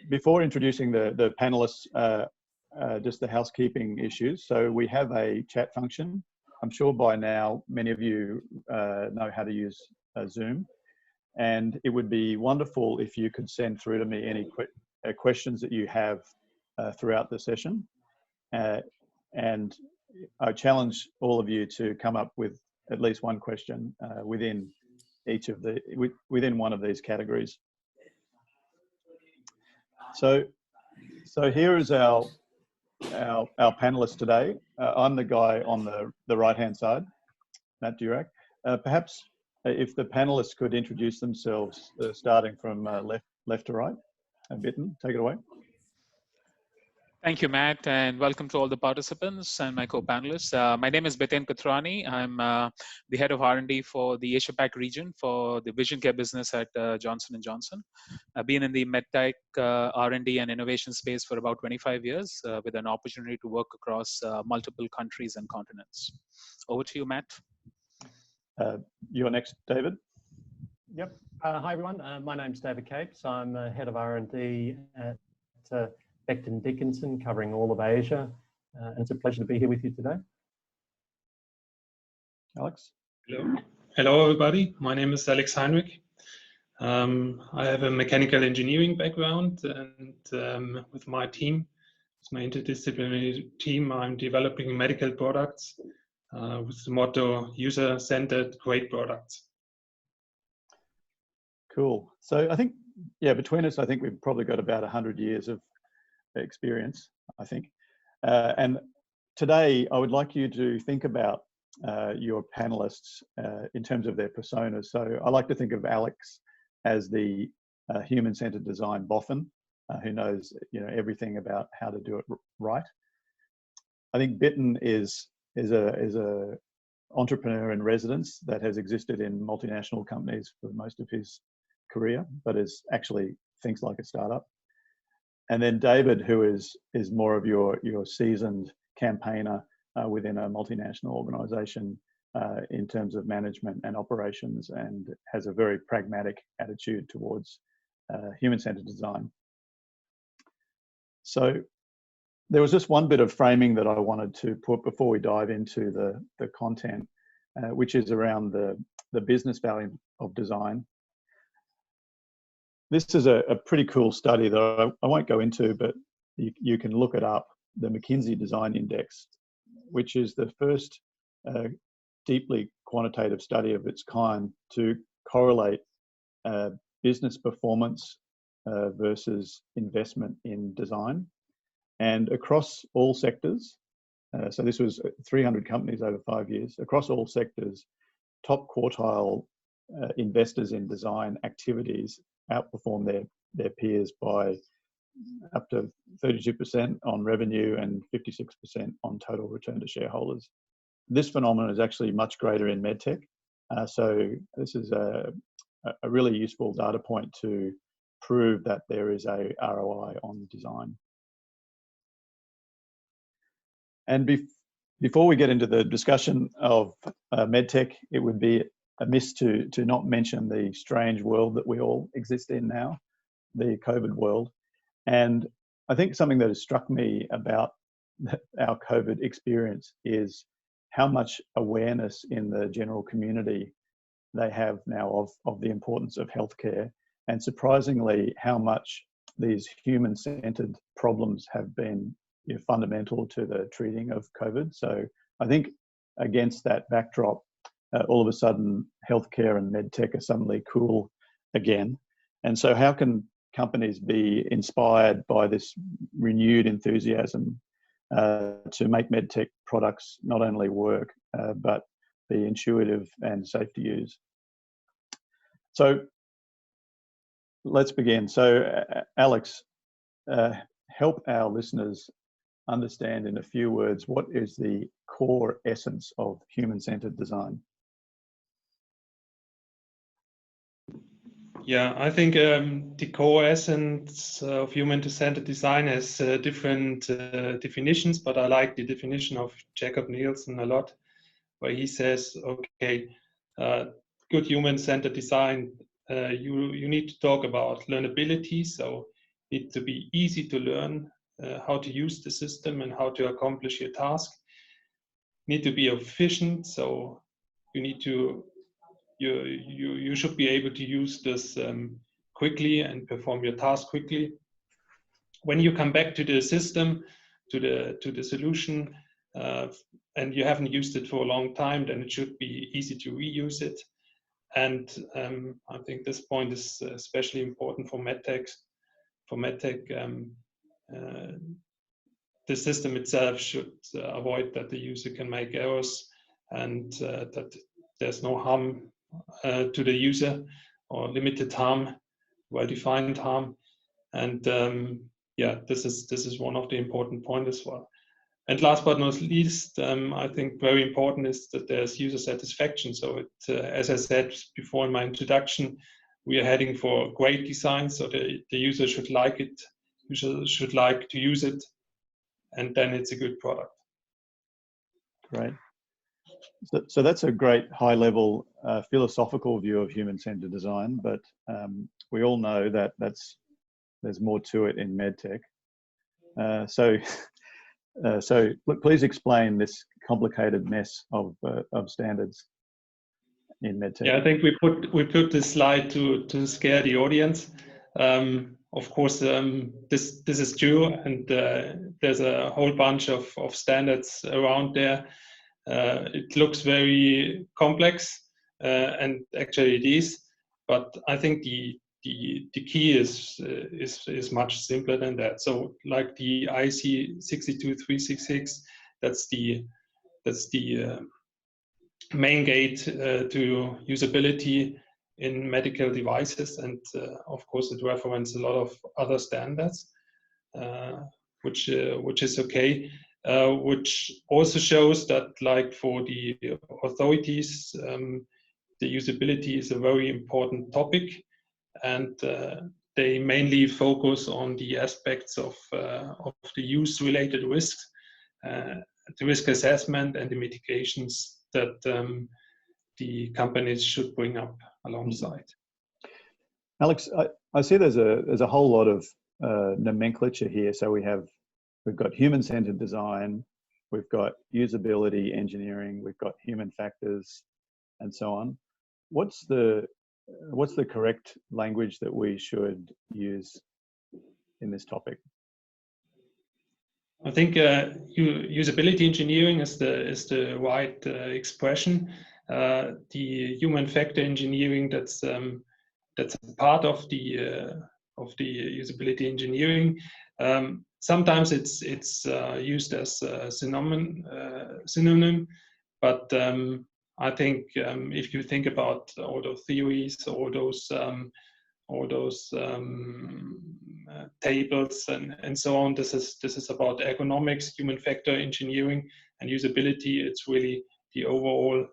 before introducing the panelists, just the housekeeping issues. So we have a chat function. I'm sure by now many of you know how to use Zoom, and it would be wonderful if you could send through to me any questions that you have throughout the session. And I challenge all of you to come up with at least one question within one of these categories. So here is our panelists today. I'm the guy on the right-hand side, Matt Durack. Perhaps if the panelists could introduce themselves, starting from left to right. Biten, take it away. Thank you, Matt, and welcome to all the participants and my co-panelists. My name is Biten Kathrani. I'm the head of R&D for the Asia-Pac region for the vision care business at Johnson & Johnson. I've been in the medtech R&D and innovation space for about 25 years with an opportunity to work across multiple countries and continents. Over to you, Matt. You're next, David. Yep. Hi, everyone. My name's David Capes. I'm head of R&D at Becton Dickinson, covering all of Asia. And it's a pleasure to be here with you today. Alex. Hello. Hello, everybody. My name is Alex Heinrich. I have a mechanical engineering background, and with my team, with my interdisciplinary team, I'm developing medical products with the motto, user-centered, great products. Cool. So I think, yeah, between us, I think we've probably got about 100 years of experience, I think. And today I would like you to think about your panelists in terms of their personas. So I like to think of Alex as the human-centered design boffin who knows everything about how to do it right. I think Biten is a entrepreneur in residence that has existed in multinational companies for most of his career, but is actually thinks like a startup. And then David, who is more of your seasoned campaigner within a multinational organization in terms of management and operations, and has a very pragmatic attitude towards human-centered design. So there was just one bit of framing that I wanted to put before we dive into the content, which is around the business value of design. This is a pretty cool study that I won't go into, but you can look it up, the McKinsey Design Index, which is the first deeply quantitative study of its kind to correlate business performance versus investment in design. And across all sectors, so this was 300 companies over 5 years, across all sectors, top quartile investors in design activities outperform their peers by up to 32% on revenue and 56% on total return to shareholders. This phenomenon is actually much greater in medtech. So this is a really useful data point to prove that there is a ROI on design. And before we get into the discussion of medtech, it would be amiss to not mention the strange world that we all exist in now, the COVID world. And I think something that has struck me about our COVID experience is how much awareness in the general community they have now of the importance of healthcare, and surprisingly how much these human-centered problems have been fundamental to the treating of COVID. So I think against that backdrop, all of a sudden healthcare and medtech are suddenly cool again. And so how can companies be inspired by this renewed enthusiasm to make medtech products not only work, but be intuitive and safe to use? So let's begin. So Alex, help our listeners understand in a few words, what is the core essence of human-centered design? Yeah, I think the core essence of human-centered design has different definitions, but I like the definition of Jakob Nielsen a lot, where he says, okay, good human-centered design, you need to talk about learnability. So need to be easy to learn how to use the system and how to accomplish your task. Need to be efficient, so you need to you should be able to use this quickly and perform your task quickly. When you come back to the system, to the solution, and you haven't used it for a long time, then it should be easy to reuse it. And I think this point is especially important for medtech. For medtech, the system itself should avoid that the user can make errors, and that there's no harm to the user, or limited harm, well-defined harm. And yeah, this is one of the important points as well. And last but not least, I think very important is that there's user satisfaction. So as I said before in my introduction, we are heading for great design, so the user should like it, should like to use it, and then it's a good product. Great. So that's a great high-level philosophical view of human-centered design, but we all know that there's more to it in medtech. So please explain this complicated mess of standards in medtech. Yeah, I think we put this slide to scare the audience. Of course, this is true, and there's a whole bunch of standards around there. It looks very complex, and actually it is. But I think the key is much simpler than that. So, like the IEC 62366, that's the main gate to usability in medical devices, and of course it references a lot of other standards, which is okay. Which also shows that, like, for the authorities, the usability is a very important topic, and they mainly focus on the aspects of the use-related risks, the risk assessment, and the mitigations that the companies should bring up alongside. Alex, I see there's a whole lot of nomenclature here. So we've got human-centered design, we've got usability engineering, we've got human factors, and so on. What's the correct language that we should use in this topic? I think usability engineering is the right expression. The human factor engineering, that's part of the usability engineering. Sometimes it's used as a synonym, but I think if you think about all those theories, all those tables and so on, this is about ergonomics, human factor engineering, and usability. It's really the overall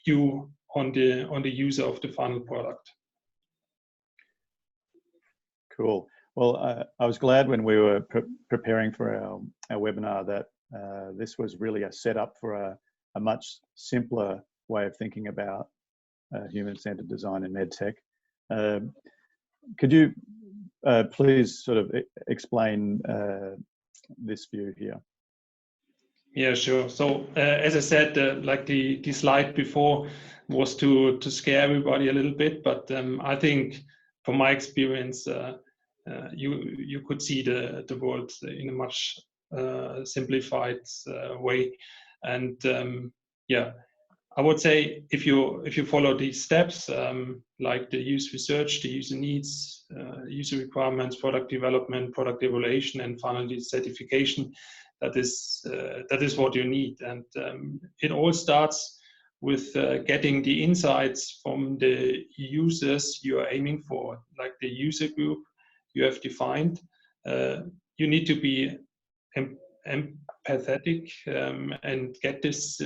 view on the user of the final product. Cool. Well, I was glad when we were preparing for our webinar that this was really a setup for a much simpler way of thinking about human-centered design in medtech. Could you please sort of explain this view here? Yeah, sure. So as I said, like the slide before was to scare everybody a little bit, but I think from my experience, you could see the world in a much simplified way. And yeah, I would say if you follow these steps, like the use research, the user needs, user requirements, product development, product evaluation, and finally certification, that is what you need. And it all starts with getting the insights from the users you are aiming for, like the user group you have defined. You need to be empathetic and get this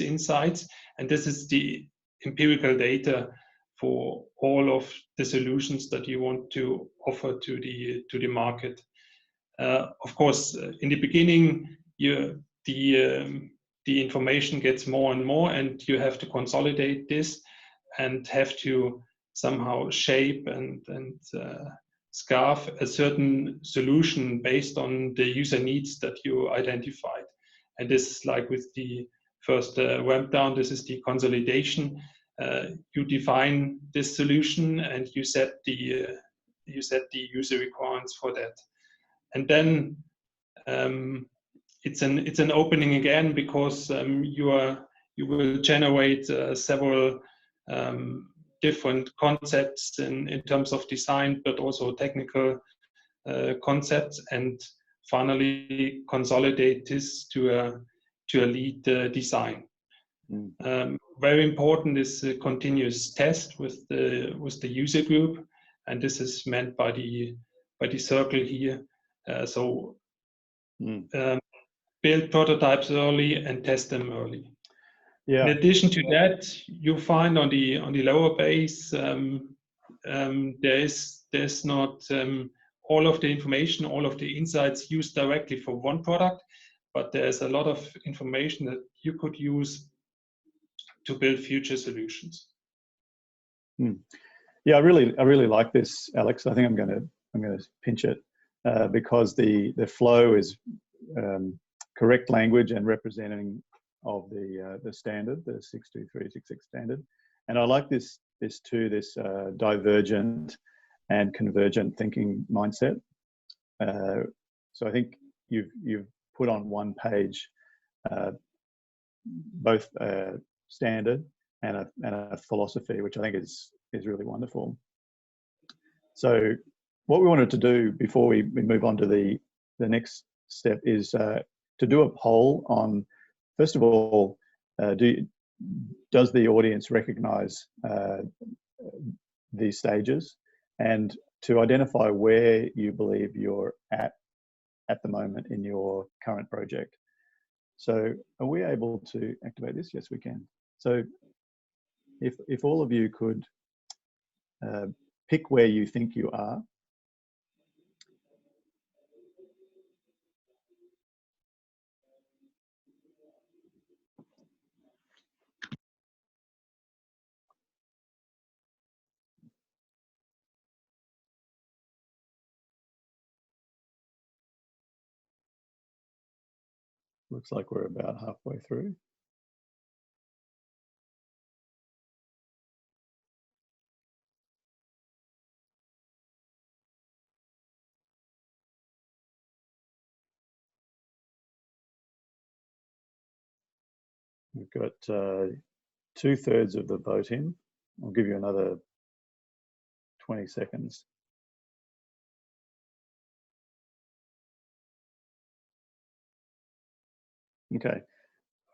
insights, and this is the empirical data for all of the solutions that you want to offer to the market. Of course, in the beginning, the information gets more and more, and you have to consolidate this and have to somehow shape and scarf a certain solution based on the user needs that you identified. And this is like with the first ramp down, this is the consolidation. You define this solution and you set the user requirements for that. And then it's an opening again, because you will generate several different concepts in terms of design, but also technical concepts, and finally consolidate this to a lead design. Very important is a continuous test with the user group, and this is meant by the circle here. Build prototypes early and test them early. Yeah. In addition to that, you find on the lower base there's not all of the information, all of the insights used directly for one product, but there's a lot of information that you could use to build future solutions. Yeah, I really like this, Alex. I think I'm going to pinch it because the flow is correct language and representing of the standard, the 62366 standard, and I like this too. This divergent and convergent thinking mindset. So I think you've put on one page both standard and a philosophy, which I think is really wonderful. So what we wanted to do before we move on to the next step is to do a poll on, first of all, does the audience recognize these stages, and to identify where you believe you're at the moment in your current project. So are we able to activate this? Yes, we can. So if all of you could pick where you think you are. Looks like we're about halfway through. We've got 2/3 of the vote in. I'll give you another 20 seconds. Okay,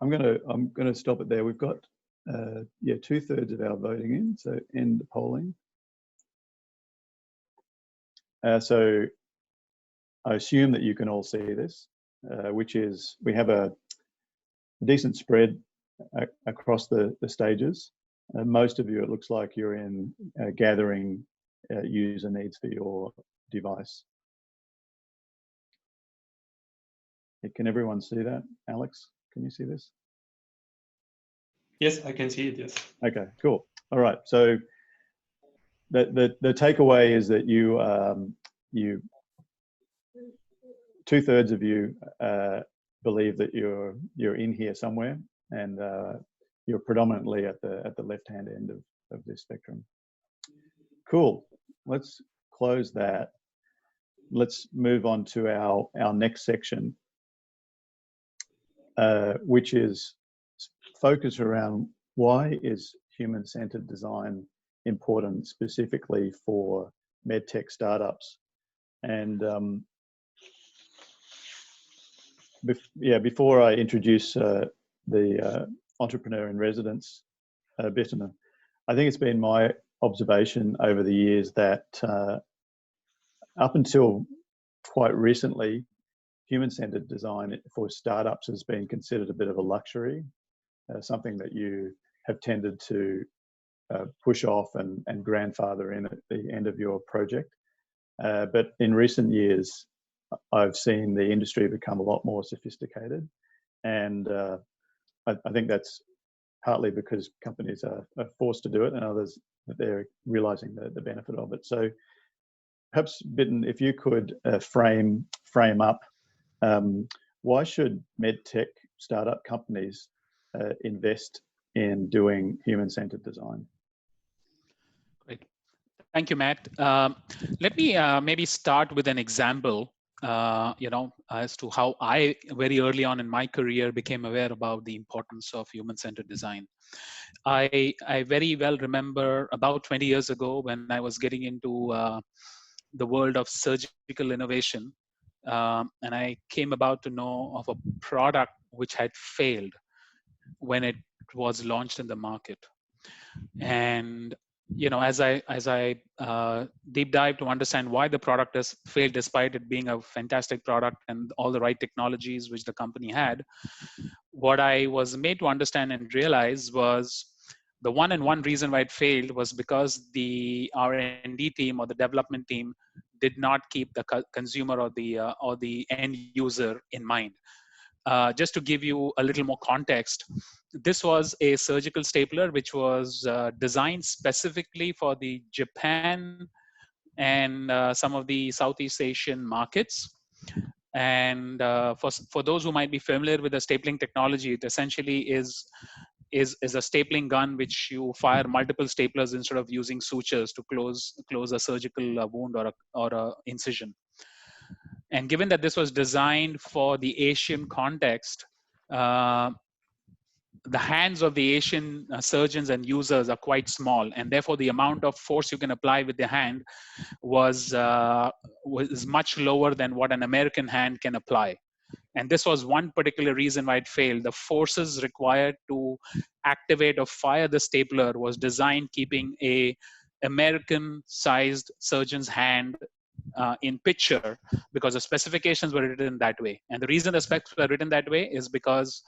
I'm gonna stop it there. We've got 2/3 of our voting in, so end the polling. So I assume that you can all see this, which is we have a decent spread across the stages. Most of you, it looks like you're in gathering user needs for your device. Can everyone see that? Alex, can you see this? Yes, I can see it, yes. Okay, cool. All right, so the takeaway is that you 2/3 of you believe that you're in here somewhere, and you're predominantly at the left-hand end of this spectrum. Cool. Let's close that. Let's move on to our next section, which is focused around why is human-centered design important specifically for medtech startups. And before I introduce the entrepreneur in residence, Biten, I think it's been my observation over the years that up until quite recently, human-centered design for startups has been considered a bit of a luxury, something that you have tended to push off and grandfather in at the end of your project. But in recent years, I've seen the industry become a lot more sophisticated, and I think that's partly because companies are forced to do it, and others that they're realizing the benefit of it. So perhaps, Bitten, if you could frame up, why should medtech startup companies invest in doing human-centered design? Great. Thank you, Matt. Let me maybe start with an example, as to how I, very early on in my career, became aware about the importance of human-centered design. I very well remember about 20 years ago when I was getting into the world of surgical innovation, and I came about to know of a product which had failed when it was launched in the market. And as I deep dive to understand why the product has failed despite it being a fantastic product and all the right technologies which the company had, what I was made to understand and realize was the one reason why it failed was because the R&D team or the development team did not keep the consumer or the end user in mind. Just to give you a little more context, this was a surgical stapler which was designed specifically for the Japan and some of the Southeast Asian markets. And for those who might be familiar with the stapling technology, it essentially is a stapling gun which you fire multiple staplers instead of using sutures to close a surgical wound or a incision. And given that this was designed for the Asian context, the hands of the Asian surgeons and users are quite small, and therefore the amount of force you can apply with the hand was much lower than what an American hand can apply. And this was one particular reason why it failed. The forces required to activate or fire the stapler was designed keeping a American-sized surgeon's hand in picture, because the specifications were written that way. And the reason the specs were written that way is because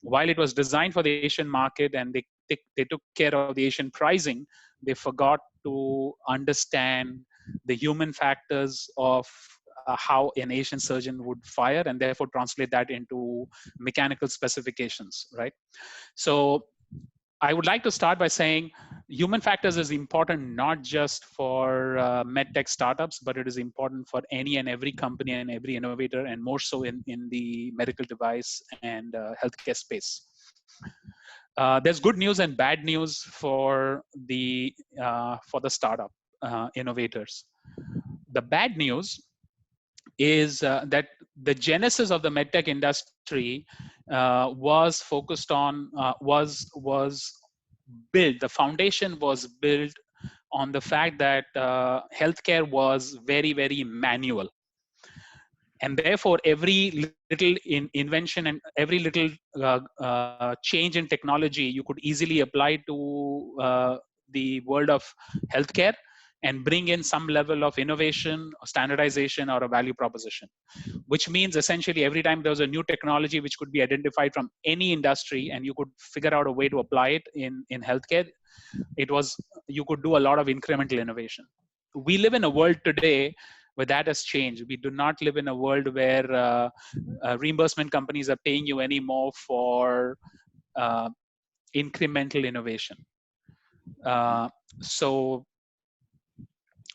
while it was designed for the Asian market and they took care of the Asian pricing, they forgot to understand the human factors of how an Asian surgeon would fire, and therefore translate that into mechanical specifications, right? So I would like to start by saying human factors is important not just for medtech startups, but it is important for any and every company and every innovator, and more so in the medical device and healthcare space. There's good news and bad news for the startup innovators. The bad news is that the genesis of the medtech industry was focused on was built. The foundation was built on the fact that healthcare was very manual, and therefore every little invention and every little change in technology you could easily apply to the world of healthcare and bring in some level of innovation, or standardization, or a value proposition. Which means essentially every time there was a new technology which could be identified from any industry and you could figure out a way to apply it in healthcare, you could do a lot of incremental innovation. We live in a world today where that has changed. We do not live in a world where reimbursement companies are paying you anymore for incremental innovation. So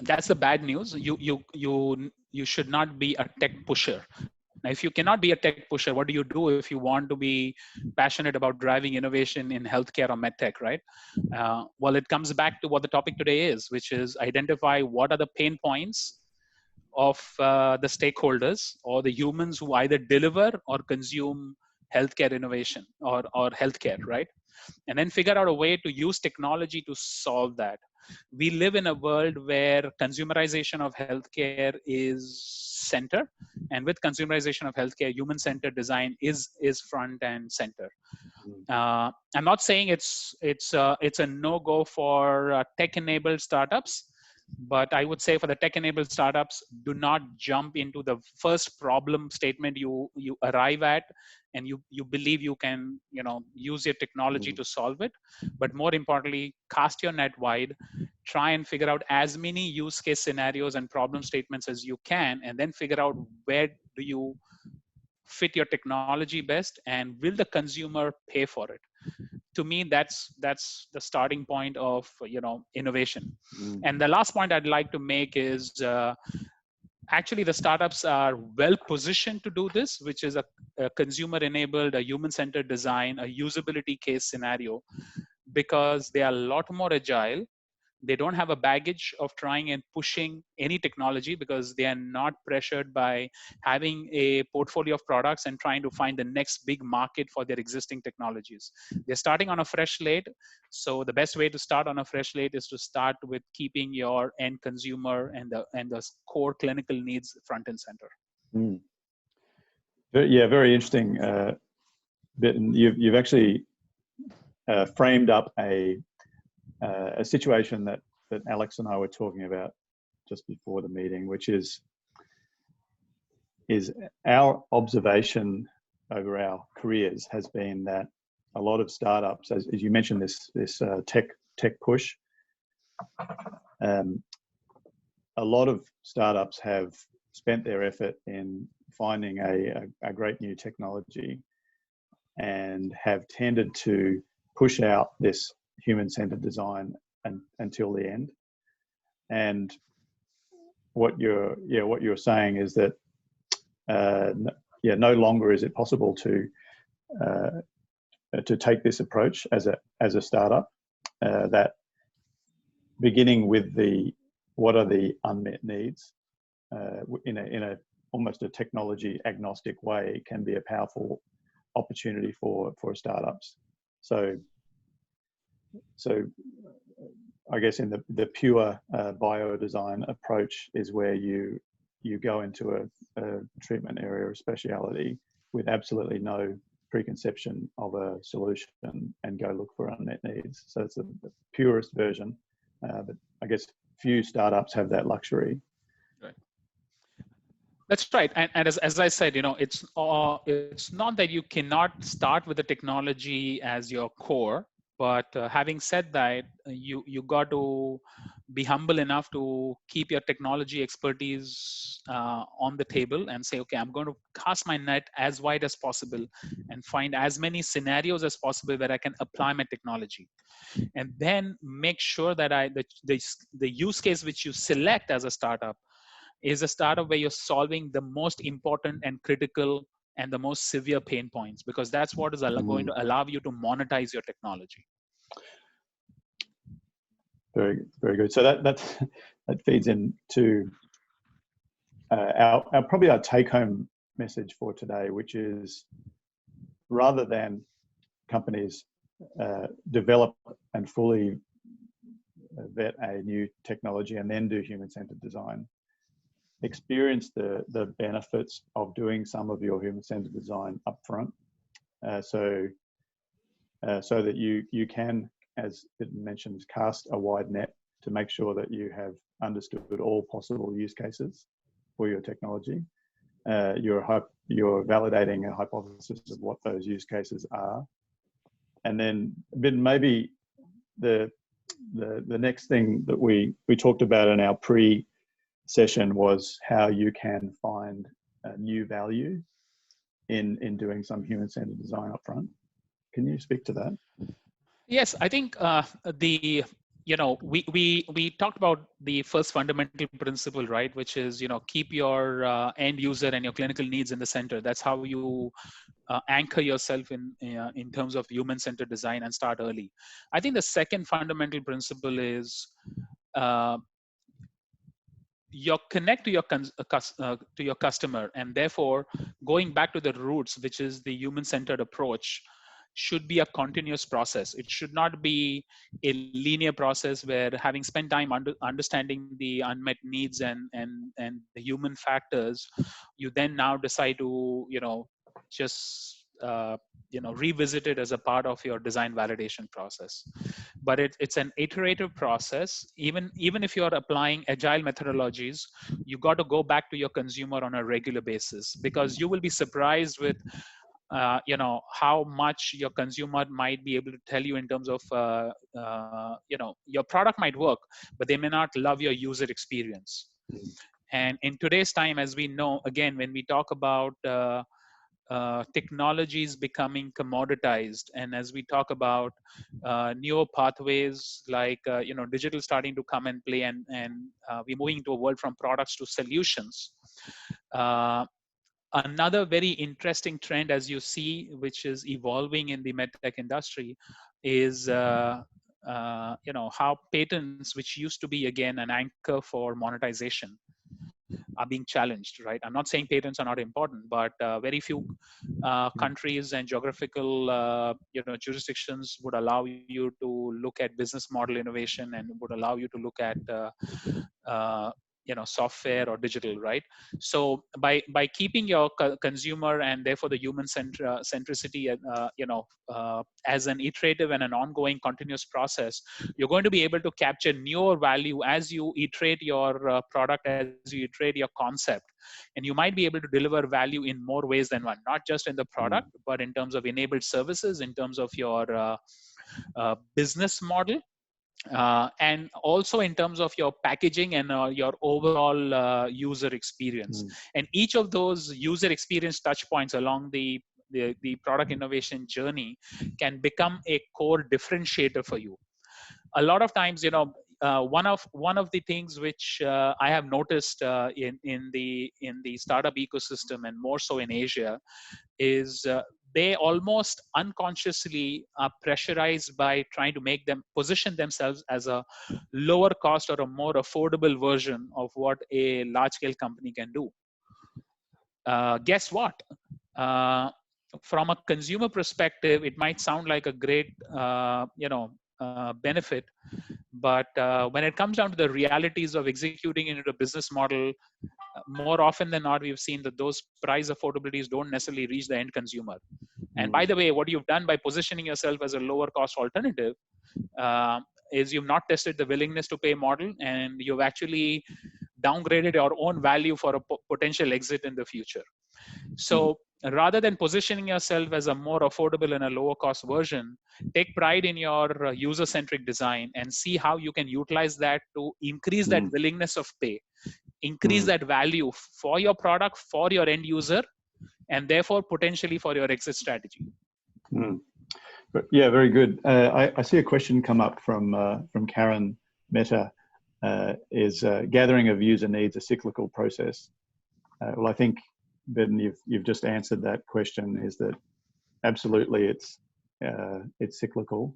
that's the bad news. You should not be a tech pusher. Now, if you cannot be a tech pusher, what do you do if you want to be passionate about driving innovation in healthcare or medtech, right? Well, it comes back to what the topic today is, which is identify what are the pain points of the stakeholders or the humans who either deliver or consume healthcare innovation or healthcare, right? And then figure out a way to use technology to solve that. We live in a world where consumerization of healthcare is center, and with consumerization of healthcare, human-centered design is front and center. I'm not saying it's a no-go for tech-enabled startups, but I would say for the tech-enabled startups, do not jump into the first problem statement you arrive at, and you believe you can use your technology to solve it. But more importantly, cast your net wide, try and figure out as many use case scenarios and problem statements as you can, and then figure out where do you fit your technology best, and will the consumer pay for it? to me, that's the starting point of innovation. And the last point I'd like to make is actually the startups are well positioned to do this, which is a consumer enabled, a human centered design, a usability case scenario, because they are a lot more agile. They don't have a baggage of trying and pushing any technology because they are not pressured by having a portfolio of products and trying to find the next big market for their existing technologies. They're starting on a fresh slate. So the best way to start on a fresh slate is to start with keeping your end consumer and the core clinical needs front and center. Yeah, very interesting. Bitten, you've actually framed up a situation that Alex and I were talking about just before the meeting, which is our observation over our careers has been that a lot of startups, as you mentioned, this tech push, a lot of startups have spent their effort in finding a great new technology and have tended to push out this human-centered design until the end. And what you're saying is that no longer is it possible to take this approach as a startup, that beginning with what are the unmet needs in a almost a technology agnostic way can be a powerful opportunity for startups. So I guess in the pure bio-design approach is where you go into a treatment area of speciality with absolutely no preconception of a solution and go look for unmet needs. So it's the purest version, but I guess few startups have that luxury. Right. That's right. And as I said, it's not that you cannot start with the technology as your core. But having said that, you got to be humble enough to keep your technology expertise on the table and say, okay, I'm going to cast my net as wide as possible and find as many scenarios as possible where I can apply my technology. And then make sure that the use case which you select as a startup is a startup where you're solving the most important and critical and the most severe pain points, because that's what is going to allow you to monetize your technology. Very, very good. So that feeds into probably our take-home message for today, which is rather than companies develop and fully vet a new technology and then do human-centered design, experience the benefits of doing some of your human-centered design upfront, so that you can, as it mentions, cast a wide net to make sure that you have understood all possible use cases for your technology. You're validating a hypothesis of what those use cases are, and then maybe the next thing that we talked about in our pre-session was how you can find new value in doing some human-centered design upfront. Can you speak to that? Yes, I think we talked about the first fundamental principle, right? Which is, keep your end user and your clinical needs in the center. That's how you anchor yourself in terms of human-centered design and start early. I think the second fundamental principle is you connect to your customer, and therefore going back to the roots, which is the human-centered approach, should be a continuous process. It should not be a linear process where, having spent time understanding the unmet needs and the human factors, you then now decide to just revisit it as a part of your design validation process. But it's an iterative process. Even if you're applying agile methodologies, you got to go back to your consumer on a regular basis, because you will be surprised with how much your consumer might be able to tell you in terms of your product might work, but they may not love your user experience. And in today's time, as we know, again, when we talk about technologies becoming commoditized, and as we talk about newer pathways like digital starting to come and play, and we're moving into a world from products to solutions. Another very interesting trend, as you see, which is evolving in the medtech industry, is how patents, which used to be again an anchor for monetization, are being challenged, right? I'm not saying patents are not important, but very few countries and geographical jurisdictions would allow you to look at business model innovation and would allow you to look at software or digital, right? So by keeping your consumer and therefore the human centricity as an iterative and an ongoing continuous process, you're going to be able to capture newer value as you iterate your product, as you iterate your concept, and you might be able to deliver value in more ways than one, not just in the product, but in terms of enabled services, in terms of your business model, and also in terms of your packaging and your overall user experience. And each of those user experience touch points along the product innovation journey can become a core differentiator for you. A lot of times, one of the things which I have noticed in the startup ecosystem, and more so in Asia, is they almost unconsciously are pressurized by trying to make them position themselves as a lower cost or a more affordable version of what a large scale company can do. Guess what? From a consumer perspective, it might sound like a great benefit, but when it comes down to the realities of executing into a business model, more often than not, we've seen that those price affordabilities don't necessarily reach the end consumer. And by the way, what you've done by positioning yourself as a lower cost alternative is you've not tested the willingness to pay model, and you've actually downgraded your own value for a potential exit in the future. So rather than positioning yourself as a more affordable and a lower cost version, take pride in your user-centric design and see how you can utilize that to increase that willingness of pay, increase that value for your product, for your end user, and therefore potentially for your exit strategy. But yeah, very good. I see a question come up from Karen Mehta. Is gathering of user needs a cyclical process? Well, I think, Ben, you've just answered that question. Is that absolutely it's cyclical,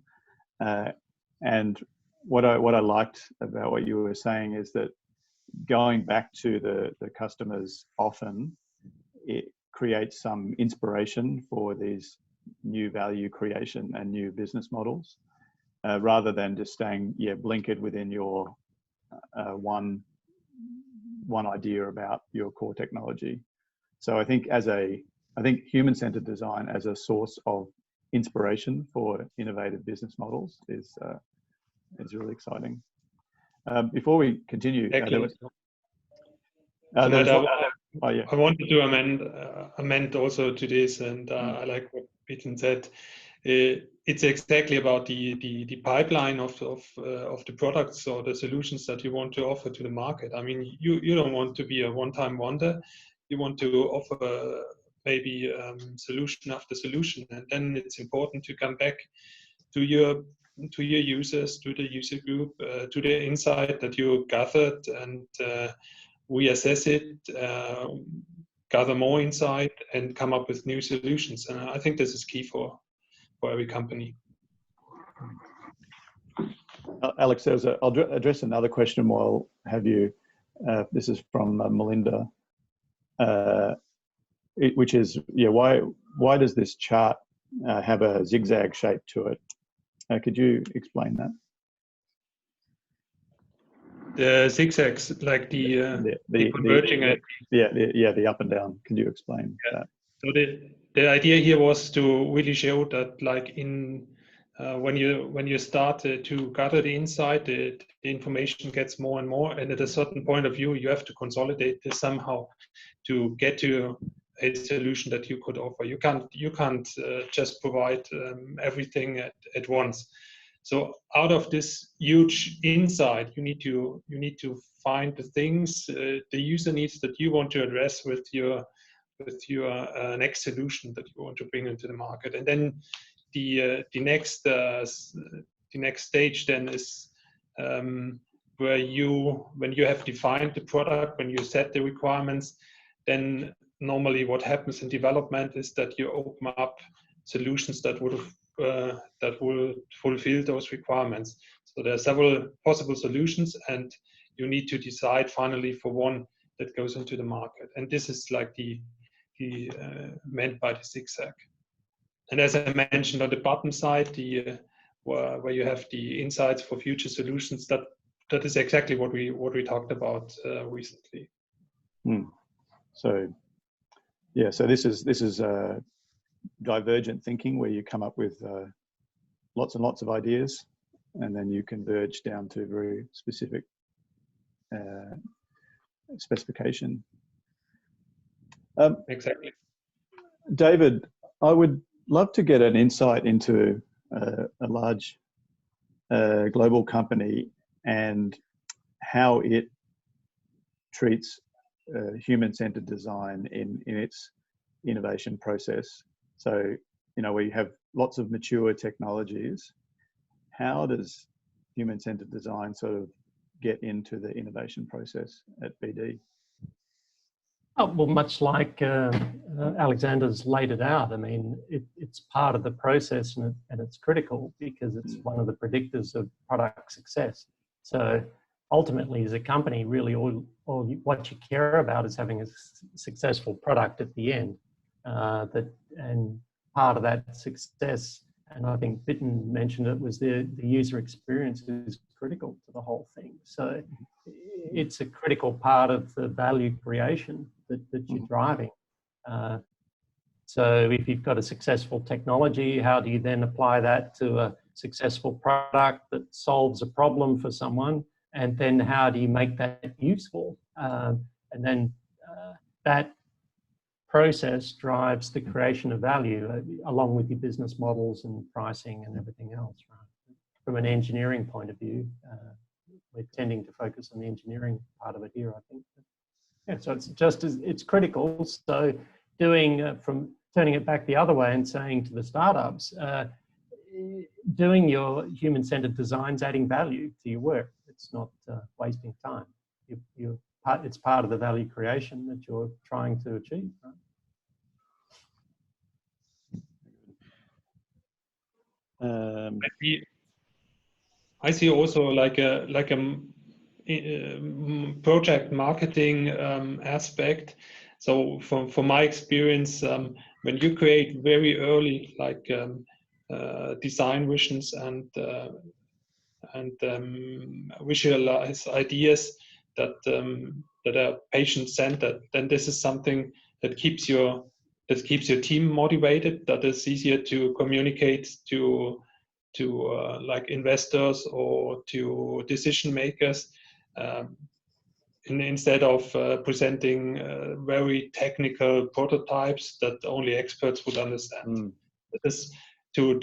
and what I liked about what you were saying is that going back to the customers often, it creates some inspiration for these new value creation and new business models, rather than just staying blinkered within your one idea about your core technology. So I think human-centered design as a source of inspiration for innovative business models is really exciting. Before we continue, I wanted to amend also to this, and I like what Biten said. It's exactly about the pipeline of the products or the solutions that you want to offer to the market. I mean, you don't want to be a one-time wonder. You want to offer maybe solution after solution, and then it's important to come back to your users, to the user group, to the insight that you gathered, and we assess it, gather more insight, and come up with new solutions. And I think this is key for every company. Alex, I'll address another question while I have you. This is from Melinda, which is, why does this chart have a zigzag shape to it? Could you explain that? The zigzags, like the converging. The up and down. Can you explain that? So the idea here was to really show that, like when you start to gather the insight, the information gets more and more, and at a certain point of view, you have to consolidate this somehow to get to a solution that you could offer. You can't just provide everything at once. So out of this huge insight, you need to find the things, the user needs that you want to address with your your next solution that you want to bring into the market. And then the next stage then is where when you have defined the product, when you set the requirements, then normally what happens in development is that you open up solutions that will fulfill those requirements. So there are several possible solutions, and you need to decide finally for one that goes into the market. And this is like the meant by the zigzag. And as I mentioned on the bottom side, where you have the insights for future solutions, that is exactly what we talked about recently. So yeah, so this is divergent thinking, where you come up with lots and lots of ideas, and then you converge down to very specific specification. Exactly. David, I would love to get an insight into a large global company and how it treats human-centered design in its innovation process. So, we have lots of mature technologies. How does human-centered design sort of get into the innovation process at BD? Oh, well, much like Alexander's laid it out, I mean, it's part of the process, and it's critical because it's one of the predictors of product success. So ultimately, as a company, really what you care about is having a successful product at the end. And part of that success, and I think Biten mentioned it, was the user experience is critical to the whole thing. So it's a critical part of the value creation that you're driving. So if you've got a successful technology, how do you then apply that to a successful product that solves a problem for someone? And then how do you make that useful? And then that process drives the creation of value along with your business models and pricing and everything else, right? From an engineering point of view, we're tending to focus on the engineering part of it here, I think. Yeah, so it's critical. So from turning it back the other way and saying to the startups, doing your human-centered designs, adding value to your work. It's not wasting time. It's part of the value creation that you're trying to achieve, right? I see also like a project marketing aspect. So from my experience, when you create very early design visions and visualize ideas that are patient-centered, then this is something that keeps your team motivated. That is easier to communicate to like investors or to decision makers, instead of presenting very technical prototypes that only experts would understand. This to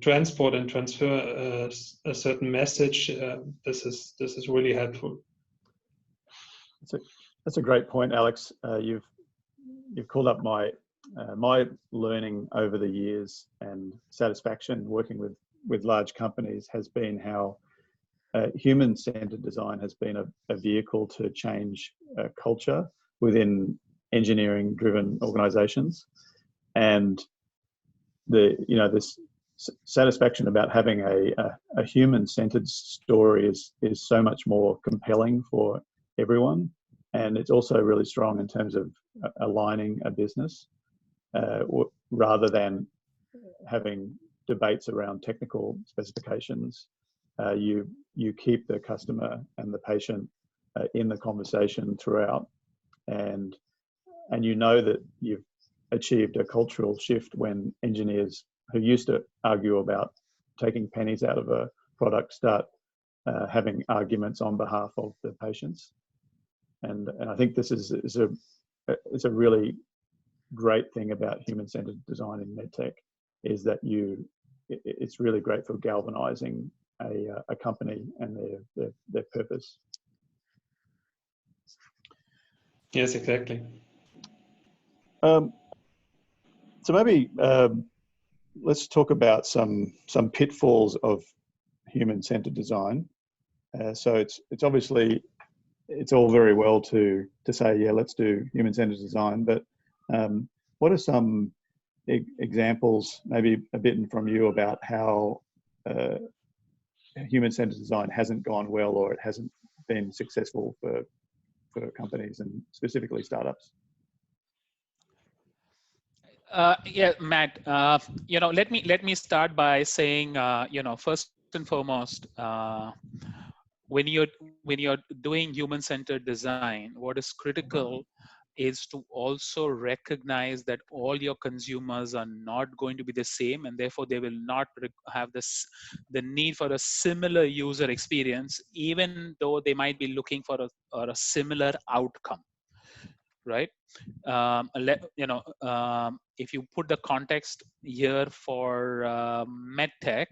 transport and transfer a certain message. This is really helpful. That's a great point, Alex. You've called up my learning over the years and satisfaction working with large companies has been how human-centered design has been a vehicle to change culture within engineering-driven organizations, and this satisfaction about having a human-centered story is so much more compelling for everyone, and it's also really strong in terms of aligning a business rather than having debates around technical specifications. You keep the customer and the patient in the conversation throughout, and you know that you've achieved a cultural shift when engineers who used to argue about taking pennies out of a product start having arguments on behalf of the patients. And I think this is a really great thing about human-centered design in medtech, is that it's really great for galvanizing a company and their purpose. Yes, exactly. So maybe let's talk about some pitfalls of human-centered design. So it's obviously it's all very well to say, yeah, let's do human-centered design, but what are some examples, maybe a bit from you, about how human-centered design hasn't gone well, or it hasn't been successful for companies and specifically startups? Yeah, Matt. Let me start by saying, first and foremost, when you're doing human-centered design, what is critical is to also recognize that all your consumers are not going to be the same, and therefore they will not have the need for a similar user experience, even though they might be looking for a similar outcome, right? If you put the context here for medtech,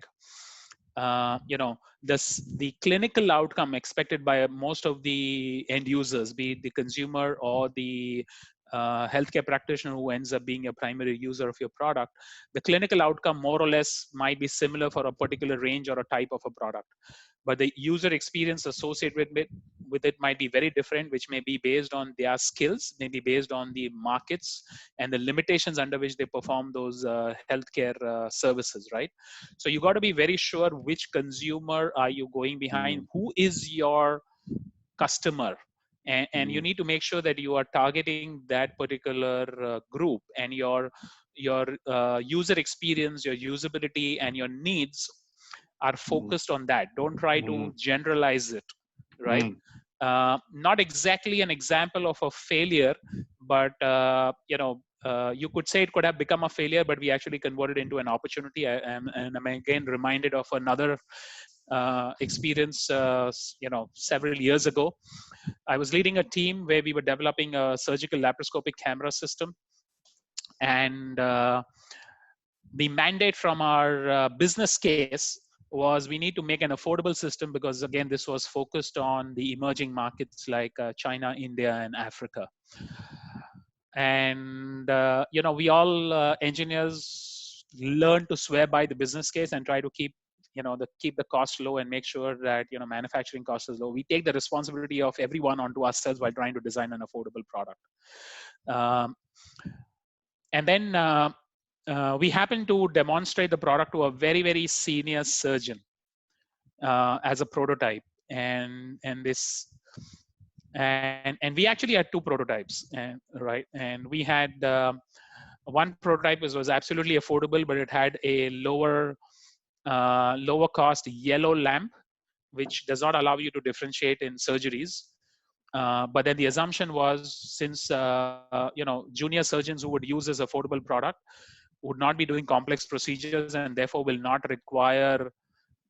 the clinical outcome expected by most of the end users, be it the consumer or the healthcare practitioner who ends up being a primary user of your product, the clinical outcome more or less might be similar for a particular range or a type of a product. But the user experience associated with it might be very different, which may be based on their skills, maybe based on the markets and the limitations under which they perform those healthcare services, right? So you got to be very sure which consumer are you going behind, who is your customer, and you need to make sure that you are targeting that particular group, and your user experience, your usability, and your needs are focused on that. Don't try to generalize it, right? Not exactly an example of a failure, but you could say it could have become a failure, but we actually converted into an opportunity. And I'm again reminded of another experience, several years ago. I was leading a team where we were developing a surgical laparoscopic camera system, and the mandate from our business case was we need to make an affordable system, because again, this was focused on the emerging markets like China, India, and Africa. And we all engineers learn to swear by the business case and try to keep the cost low and make sure that manufacturing cost is low. We take the responsibility of everyone onto ourselves while trying to design an affordable product. And then we happened to demonstrate the product to a very, very senior surgeon as a prototype, and we actually had two prototypes, right? And we had one prototype was absolutely affordable, but it had a lower cost yellow lamp, which does not allow you to differentiate in surgeries. But then the assumption was, since junior surgeons who would use this affordable product would not be doing complex procedures, and therefore will not require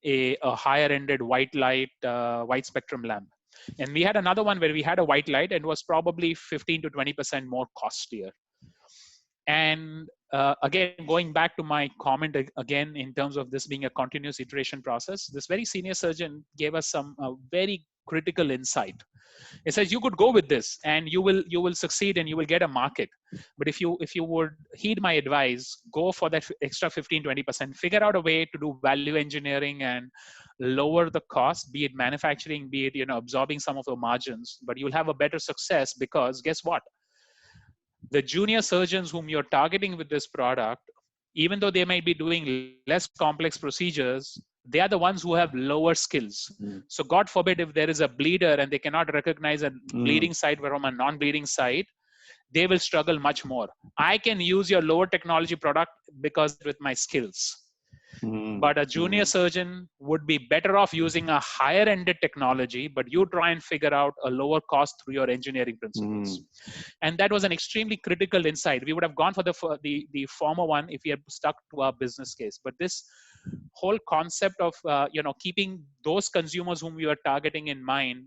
a higher ended white spectrum lamp. And we had another one where we had a white light and was probably 15 to 20% more costlier. And again, going back to my comment again, in terms of this being a continuous iteration process, this very senior surgeon gave us some very critical insight. It says, you could go with this and you will succeed and you will get a market. But if you would heed my advice, go for that extra 15-20%, figure out a way to do value engineering and lower the cost, be it manufacturing, be it absorbing some of the margins, but you'll have a better success, because guess what? The junior surgeons whom you're targeting with this product, even though they might be doing less complex procedures, they are the ones who have lower skills. So God forbid, if there is a bleeder and they cannot recognize a bleeding site from a non-bleeding site, they will struggle much more. I can use your lower technology product because with my skills. But a junior surgeon would be better off using a higher ended technology, but you try and figure out a lower cost through your engineering principles. And that was an extremely critical insight. We would have gone for the former one if we had stuck to our business case. But this whole concept of keeping those consumers whom we were targeting in mind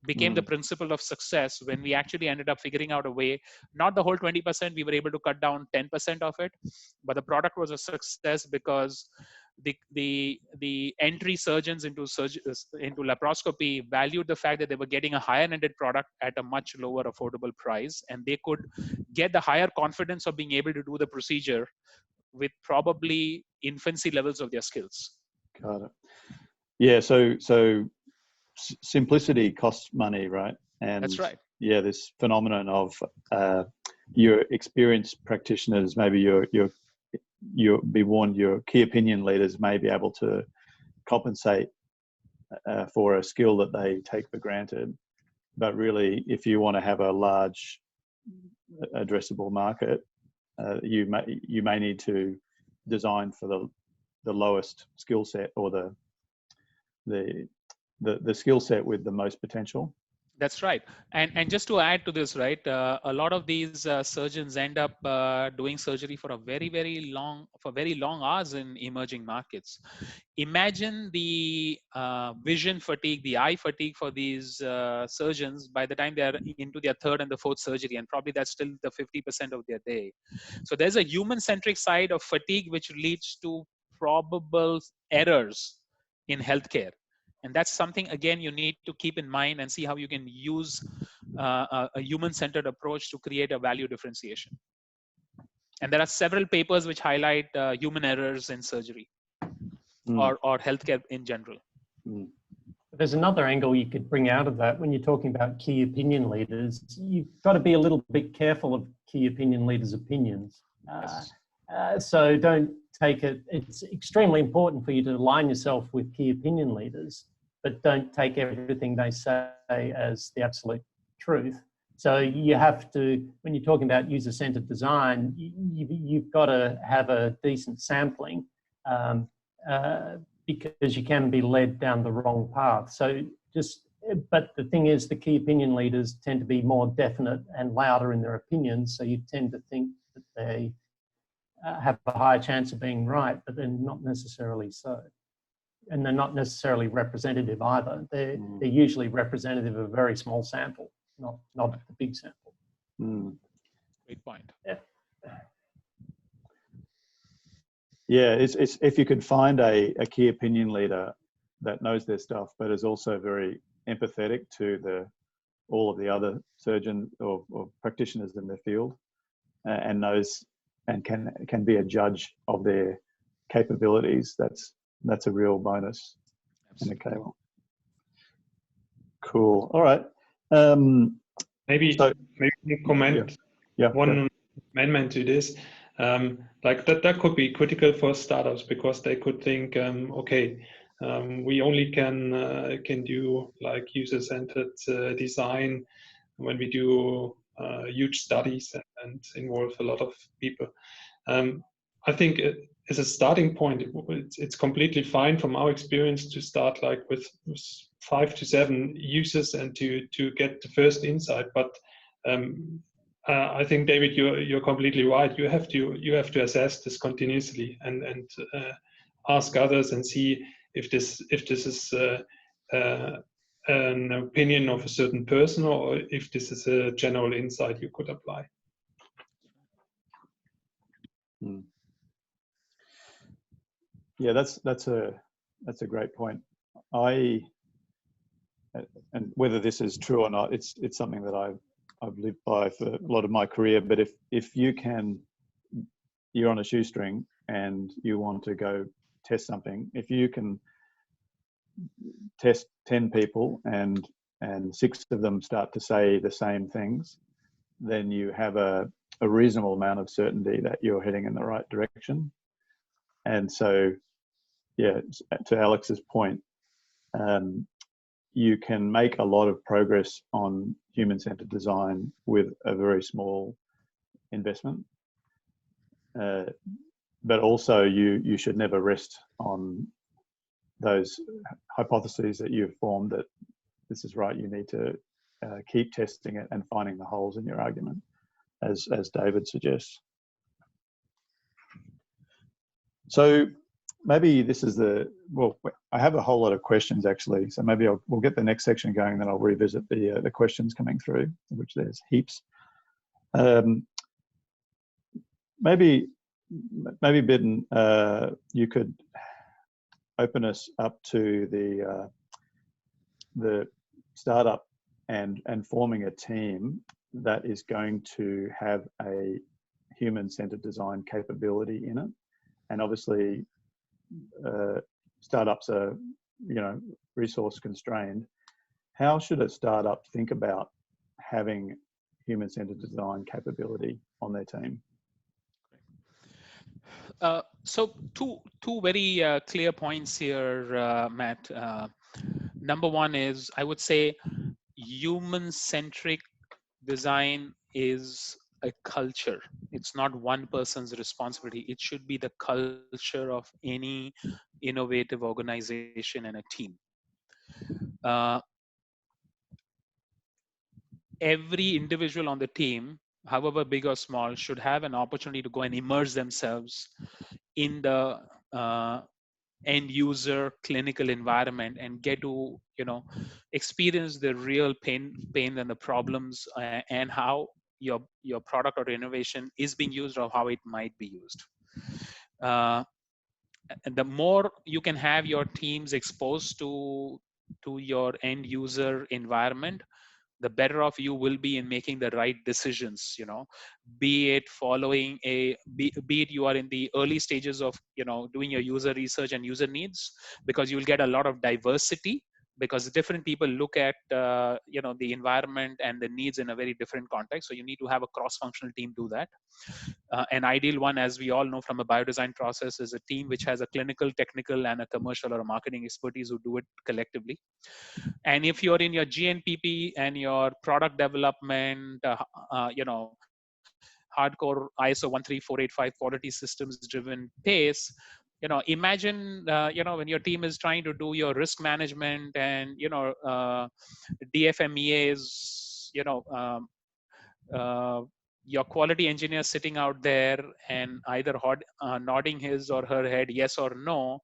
became the principle of success when we actually ended up figuring out a way, not the whole 20%, we were able to cut down 10% of it, but the product was a success because the entry surgeons into laparoscopy valued the fact that they were getting a higher ended product at a much lower affordable price, and they could get the higher confidence of being able to do the procedure with probably infancy levels of their skills. Got it. Yeah. So simplicity costs money, right? And that's right. Yeah, this phenomenon of your experienced practitioners, maybe you'll be warned, your key opinion leaders may be able to compensate for a skill that they take for granted. But really, if you want to have a large addressable market, you may need to design for the lowest skill set, or the skill set with the most potential. That's right. And just to add to this, right, a lot of these surgeons end up doing surgery for very long hours in emerging markets. Imagine the vision fatigue, the eye fatigue for these surgeons by the time they're into their third and the fourth surgery, and probably that's still the 50% of their day. So there's a human-centric side of fatigue which leads to probable errors in healthcare. And that's something, again, you need to keep in mind and see how you can use a human-centered approach to create a value differentiation. And there are several papers which highlight human errors in surgery or healthcare in general. There's another angle you could bring out of that when you're talking about key opinion leaders. You've got to be a little bit careful of key opinion leaders' opinions. So don't take it. It's extremely important for you to align yourself with key opinion leaders, but don't take everything they say as the absolute truth. So you have to, when you're talking about user-centered design, you've got to have a decent sampling because you can be led down the wrong path. So but the thing is, the key opinion leaders tend to be more definite and louder in their opinions. So you tend to think that they have a higher chance of being right, but they're not necessarily so. And they're not necessarily representative either. They're usually representative of a very small sample, not the big sample. Great point. Yeah, it's if you could find a key opinion leader that knows their stuff, but is also very empathetic to all of the other surgeons or practitioners in their field, and knows and can be a judge of their capabilities. That's a real bonus. Absolutely. Okay, well, cool. All right. Maybe comment one amendment to this. Like that could be critical for startups, because they could think, okay, we only can do like user-centered design when we do huge studies and involve a lot of people. I think as a starting point, it's completely fine from our experience to start like with 5 to 7 users and to get the first insight. But I think, David, you're completely right. You have to assess this continuously and ask others and see if this is an opinion of a certain person, or if this is a general insight you could apply. Yeah, that's a great point. And whether this is true or not, it's something that I've lived by for a lot of my career. But if you're on a shoestring and you want to go test something, if you can test 10 people and 6 of them start to say the same things, then you have a reasonable amount of certainty that you're heading in the right direction. And so, yeah, to Alex's point, you can make a lot of progress on human-centered design with a very small investment. But also you should never rest on those hypotheses that you've formed that this is right. You need to keep testing it and finding the holes in your argument, as David suggests. So maybe this is I have a whole lot of questions actually, so maybe we'll get the next section going, and then I'll revisit the questions coming through, which there's heaps. Maybe Biten, you could open us up to the startup and forming a team that is going to have a human-centered design capability in it. And obviously, startups are, resource constrained. How should a startup think about having human-centered design capability on their team? So two very clear points here, Matt. Number one is, I would say, human-centric design is a culture. It's not one person's responsibility. It should be the culture of any innovative organization and a team. Every individual on the team, however big or small, should have an opportunity to go and immerse themselves in the end user clinical environment and get to experience the real pain and the problems and how your product or innovation is being used or how it might be used. And the more you can have your teams exposed to your end user environment, the better off you will be in making the right decisions, be it following be it you are in the early stages of doing your user research and user needs, because you'll get a lot of diversity, because different people look at the environment and the needs in a very different context. So you need to have a cross-functional team do that. An ideal one, as we all know from a biodesign process, is a team which has a clinical, technical, and a commercial or a marketing expertise who do it collectively. And if you're in your GNPP and your product development, hardcore ISO 13485 quality systems driven pace, imagine, when your team is trying to do your risk management and, DFMEAs, your quality engineer sitting out there and either nodding his or her head yes or no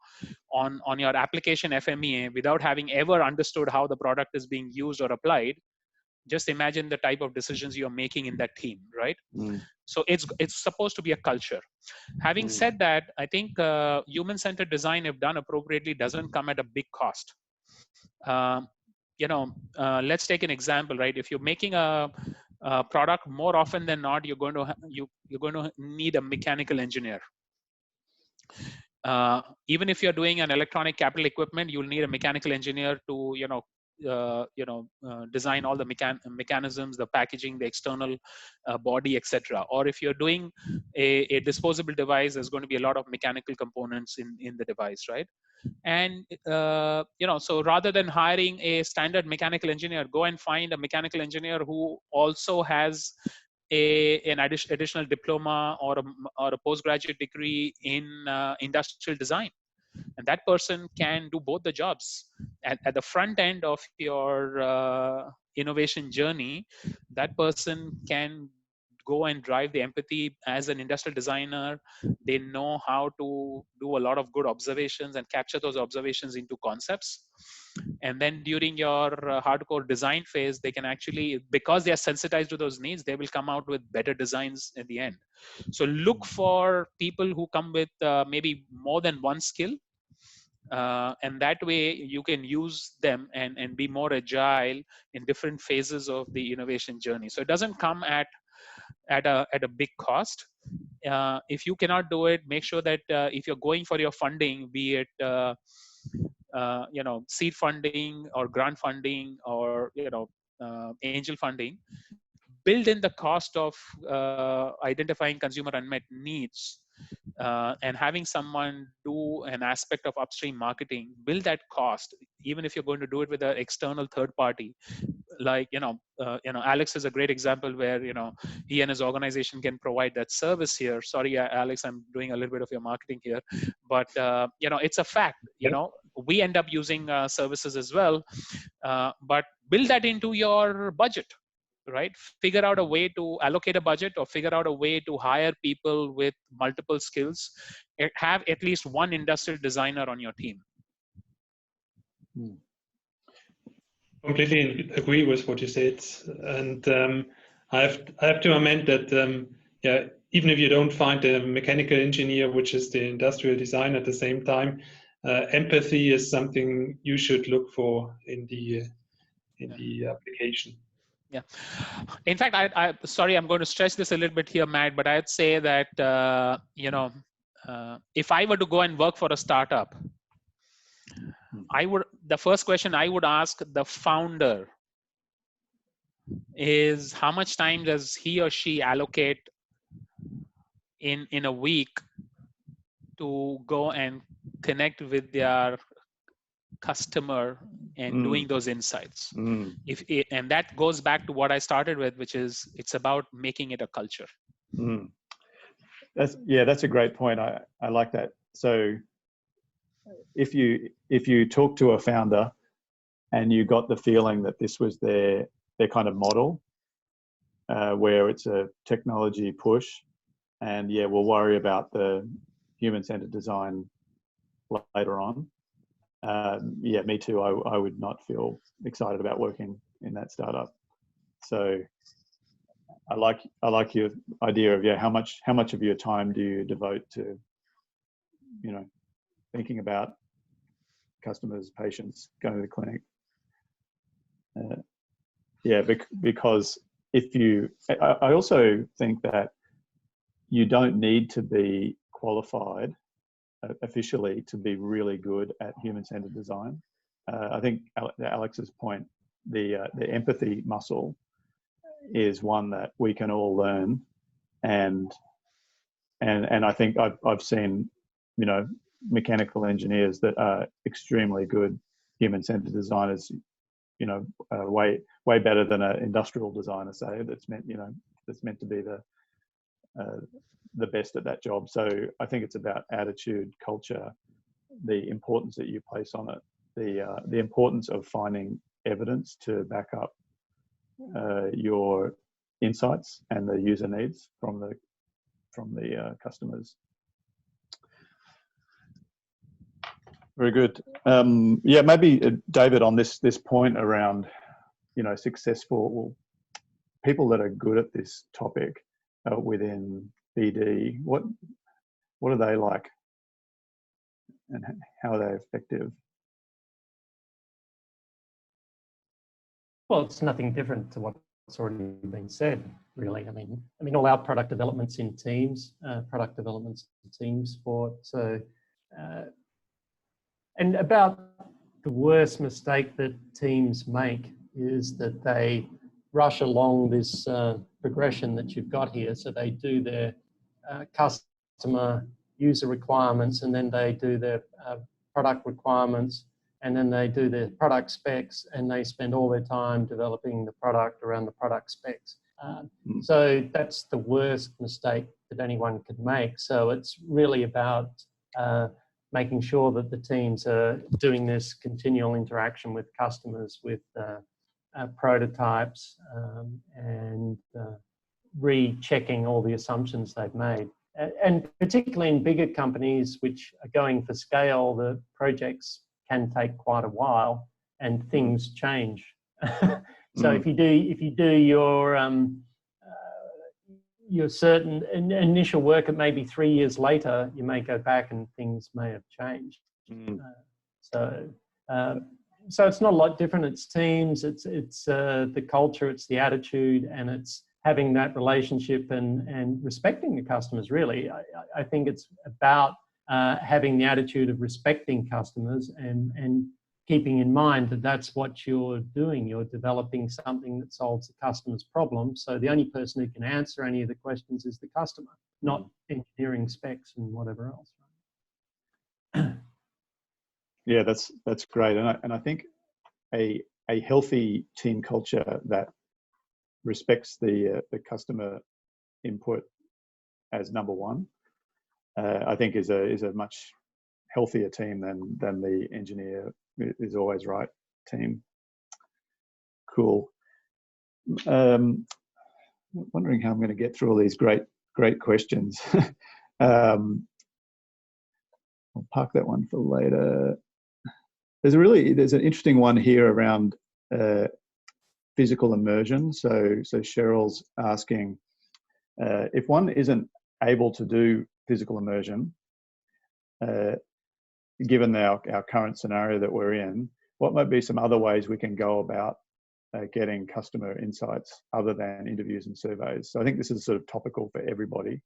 on your application FMEA without having ever understood how the product is being used or applied. Just imagine the type of decisions you're making in that team, right? So it's supposed to be a culture. Having said that, I think human-centered design, if done appropriately, doesn't come at a big cost. Let's take an example, right? If you're making a product, more often than not, you're going to need a mechanical engineer. Even if you're doing an electronic capital equipment, you'll need a mechanical engineer to design all the mechanisms, the packaging, the external body, etc. Or if you're doing a disposable device, there's going to be a lot of mechanical components in the device, right? And so rather than hiring a standard mechanical engineer, go and find a mechanical engineer who also has an additional diploma or a postgraduate degree in industrial design. And that person can do both the jobs. At the front end of your innovation journey, that person can go and drive the empathy as an industrial designer. They know how to do a lot of good observations and capture those observations into concepts. And then during your hardcore design phase, they can actually, because they are sensitized to those needs, they will come out with better designs at the end. So look for people who come with maybe more than one skill. And that way you can use them and be more agile in different phases of the innovation journey. So it doesn't come at a big cost. If you cannot do it, make sure that if you're going for your funding, be it seed funding or grant funding or angel funding, build in the cost of identifying consumer unmet needs and having someone do an aspect of upstream marketing. Build that cost, even if you're going to do it with an external third party. Like Alex is a great example where he and his organization can provide that service here. Sorry, Alex, I'm doing a little bit of your marketing here, but it's a fact. We end up using services as well, but build that into your budget. Right? Figure out a way to allocate a budget or figure out a way to hire people with multiple skills. Have at least one industrial designer on your team. Completely agree with what you said. And I have to amend that, even if you don't find a mechanical engineer, which is the industrial design at the same time, empathy is something you should look for in the application. Yeah. In fact, sorry, I'm going to stretch this a little bit here, Matt, but I'd say that, if I were to go and work for a startup, the first question I would ask the founder is, how much time does he or she allocate in a week to go and connect with their customer and doing those insights? And that goes back to what I started with, which is it's about making it a culture. That's a great point. I like that. So if you talk to a founder and you got the feeling that this was their kind of model, where it's a technology push, and we'll worry about the human-centered design later on. Me too. I would not feel excited about working in that startup. So I like your idea of how much of your time do you devote to thinking about customers, patients, going to the clinic. Because I also think that you don't need to be qualified officially to be really good at human-centered design. I think Alex's point, the empathy muscle, is one that we can all learn, and I think I've seen mechanical engineers that are extremely good human-centered designers, way better than an industrial designer, say, that's meant to be the best at that job. So I think it's about attitude, culture, the importance that you place on it, the importance of finding evidence to back up your insights and the user needs from the customers. Very good. Maybe David, on this point around successful people that are good at this topic within BD, what are they like, and how are they effective? Well, it's nothing different to what's already been said, really. I mean, all our product developments in teams, sport. So, and about the worst mistake that teams make is that they rush along this progression that you've got here. So they do their customer user requirements, and then they do their product requirements, and then they do their product specs, and they spend all their time developing the product around the product specs. So that's the worst mistake that anyone could make. So it's really about making sure that the teams are doing this continual interaction with customers, with prototypes, and rechecking all the assumptions they've made. And particularly in bigger companies which are going for scale, the projects can take quite a while and things change. So if you do your certain initial work, it may be 3 years later, you may go back and things may have changed. So it's not a lot different. It's teams, it's the culture, it's the attitude, and it's having that relationship and respecting the customers, really. I think it's about having the attitude of respecting customers and keeping in mind that that's what you're doing. You're developing something that solves the customer's problem. So the only person who can answer any of the questions is the customer, not engineering specs and whatever else. Yeah, that's great. And I think a healthy team culture that respects the customer input as number one, I think is a much healthier team than the engineer is always right team. Cool. Wondering how I'm going to get through all these great questions. I'll park that one for later. There's an interesting one here around physical immersion. So Cheryl's asking, if one isn't able to do physical immersion, given our current scenario that we're in, what might be some other ways we can go about getting customer insights other than interviews and surveys? So I think this is sort of topical for everybody.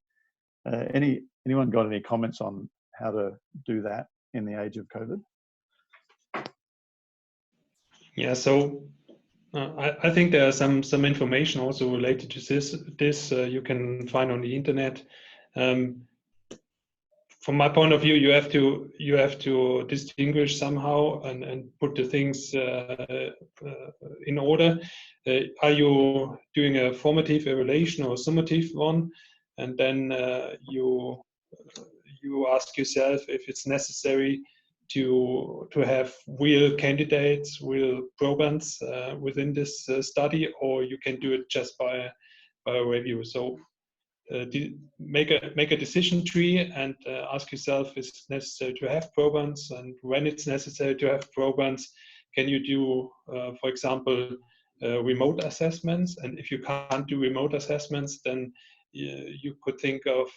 Anyone got any comments on how to do that in the age of COVID? Yeah, so I think there are some information also related to this you can find on the internet. From my point of view, you have to distinguish somehow and put the things in order. Are you doing a formative evaluation or summative one? And then you ask yourself if it's necessary to have real candidates, real probants within this study, or you can do it just by a review. So make a decision tree and ask yourself, is it necessary to have probants, and when it's necessary to have probants, can you do, for example, remote assessments? And if you can't do remote assessments, then you could think of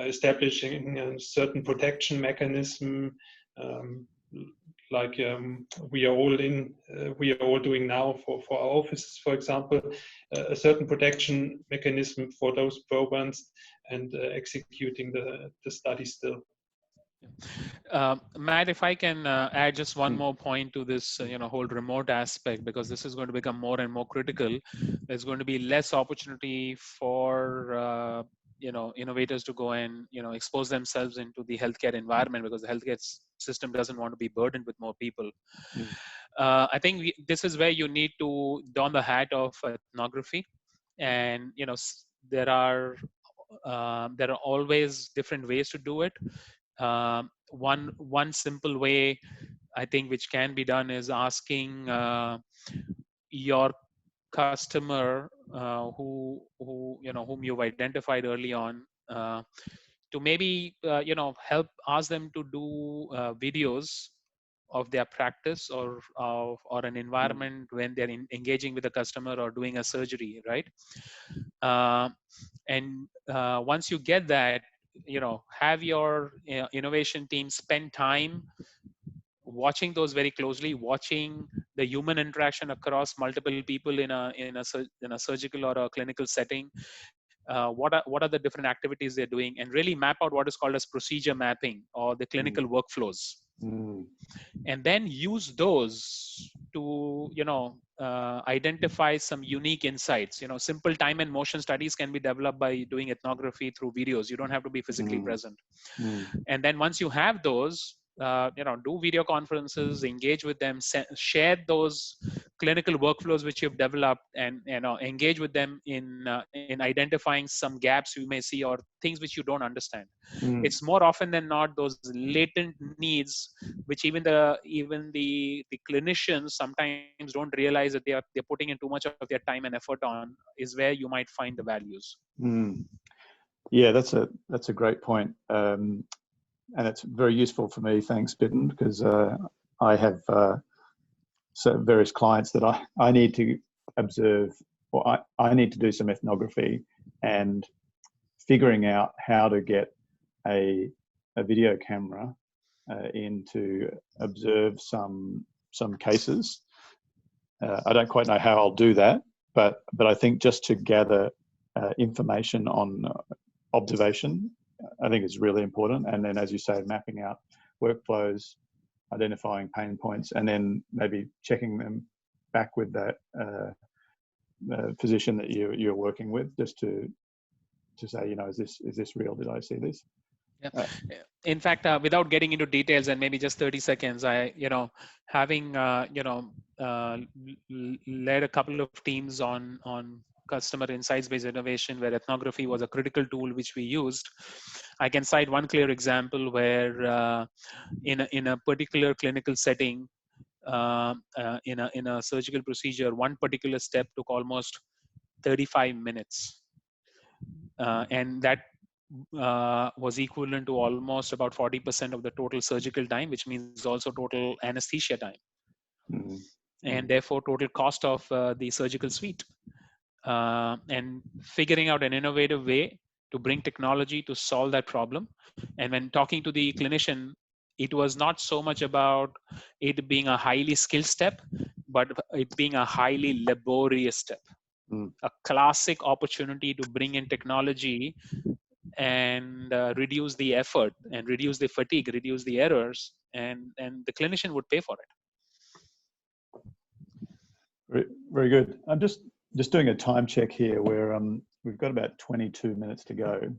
establishing a certain protection mechanism, like we are all doing now for our offices, for example, a certain protection mechanism for those probants, and executing the study still. Matt, if I can add just one more point to this, whole remote aspect, because this is going to become more and more critical. There's going to be less opportunity for innovators to go and expose themselves into the healthcare environment, because the healthcare system doesn't want to be burdened with more people. I think this is where you need to don the hat of ethnography, and there are always different ways to do it. One simple way, I think, which can be done is asking your customer whom you've identified early on to maybe ask them to do videos of their practice or an environment when they're engaging with a customer or doing a surgery, right? And once you get that, have your innovation team spend time watching those very closely, watching the human interaction across multiple people in a surgical or a clinical setting. What are the different activities they're doing, and really map out what is called as procedure mapping or the clinical workflows. And then use those to identify some unique insights. Simple time and motion studies can be developed by doing ethnography through videos. You don't have to be physically present. And then once you have those, do video conferences, engage with them, share those clinical workflows which you've developed, and engage with them in identifying some gaps you may see or things which you don't understand. It's more often than not those latent needs which even the clinicians sometimes don't realize that they're putting in too much of their time and effort on, is where you might find the values. Yeah, that's a great point. And it's very useful for me, thanks, Biten, because I have various clients that I need to observe, or I need to do some ethnography, and figuring out how to get a video camera in to observe some cases. I don't quite know how I'll do that, but I think just to gather information on observation, I think is really important. And then, as you say, mapping out workflows, identifying pain points, and then maybe checking them back with that physician that you're working with, just to say, is this real? Did I see this? Yeah. In fact, without getting into details, and maybe just 30 seconds, having led a couple of teams on customer insights-based innovation, where ethnography was a critical tool which we used, I can cite one clear example where in a particular clinical setting, in a surgical procedure, one particular step took almost 35 minutes. And that was equivalent to almost about 40% of the total surgical time, which means also total anesthesia time, and therefore total cost of the surgical suite. And figuring out an innovative way to bring technology to solve that problem. And when talking to the clinician, it was not so much about it being a highly skilled step, but it being a highly laborious step. A classic opportunity to bring in technology and reduce the effort and reduce the fatigue, reduce the errors, and the clinician would pay for it. Very, very good. I'm just doing a time check here where we've got about 22 minutes to go.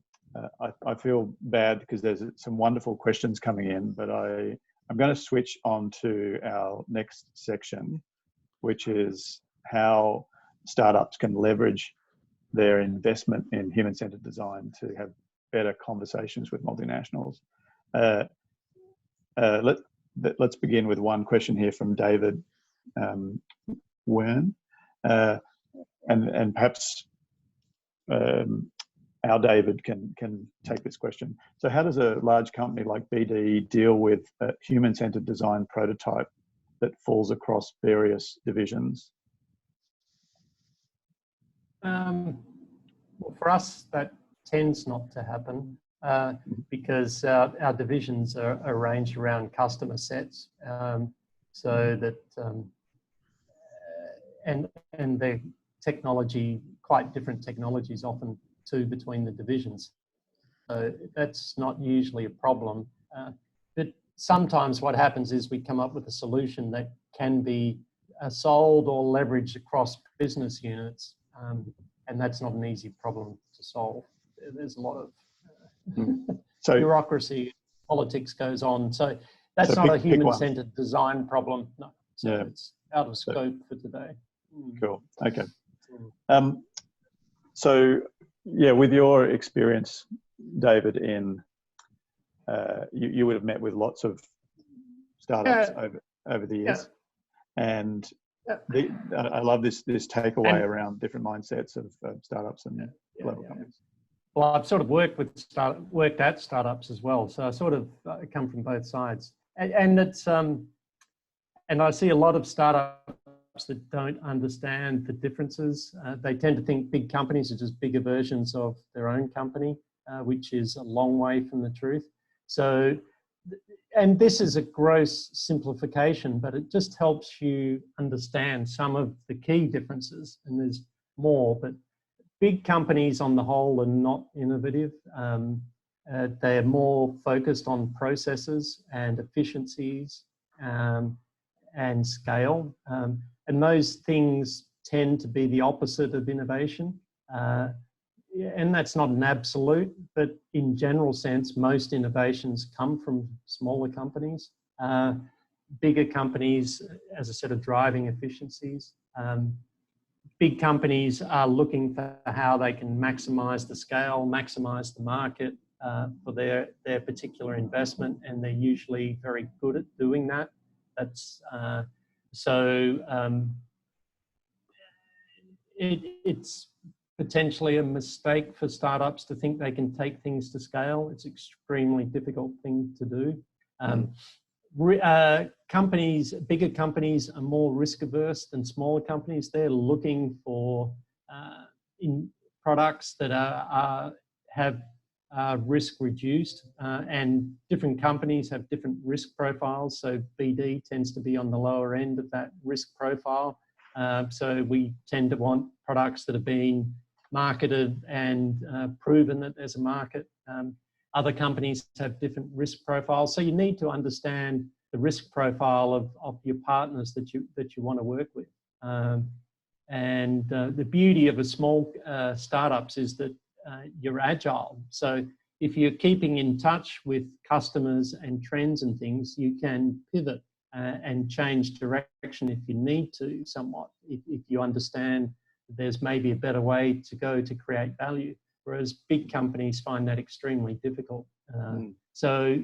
I feel bad because there's some wonderful questions coming in, but I'm going to switch on to our next section, which is how startups can leverage their investment in human-centered design to have better conversations with multinationals. Let's begin with one question here from David Wern, and perhaps our David can take this question. So how does a large company like BD deal with a human-centered design prototype that falls across various divisions? Well, for us, that tends not to happen because our divisions are arranged around customer sets, so that and the technology, quite different technologies often too between the divisions. So that's not usually a problem. But sometimes what happens is we come up with a solution that can be sold or leveraged across business units. And that's not an easy problem to solve. There's a lot of bureaucracy, politics goes on. So that's not a human-centered design problem. No, so it's out of scope for today. Cool. Okay. So yeah, with your experience, David, in you would have met with lots of startups over the years, and I love this takeaway around different mindsets of startups and global companies. Well, I've sort of worked at startups as well, so I sort of come from both sides, and it's and I see a lot of startups that don't understand the differences. They tend to think big companies are just bigger versions of their own company, which is a long way from the truth. So, and this is a gross simplification, but it just helps you understand some of the key differences, and there's more, but big companies on the whole are not innovative. They're more focused on processes and efficiencies and scale. And those things tend to be the opposite of innovation. And that's not an absolute, but in general sense, most innovations come from smaller companies. Bigger companies, as I said, are driving efficiencies. Big companies are looking for how they can maximize the scale, maximize the market for their particular investment, and they're usually very good at doing that. That's it's potentially a mistake for startups to think they can take things to scale. It's an extremely difficult thing to do. Bigger companies are more risk averse than smaller companies. They're looking for in products that have risk reduced, and different companies have different risk profiles. So BD tends to be on the lower end of that risk profile. So we tend to want products that have been marketed and proven that there's a market. Other companies have different risk profiles. So you need to understand the risk profile of your partners that you want to work with. And the beauty of a small startups is that you're agile. So if you're keeping in touch with customers and trends and things, you can pivot and change direction if you need to somewhat, if you understand that there's maybe a better way to go to create value. Whereas big companies find that extremely difficult. So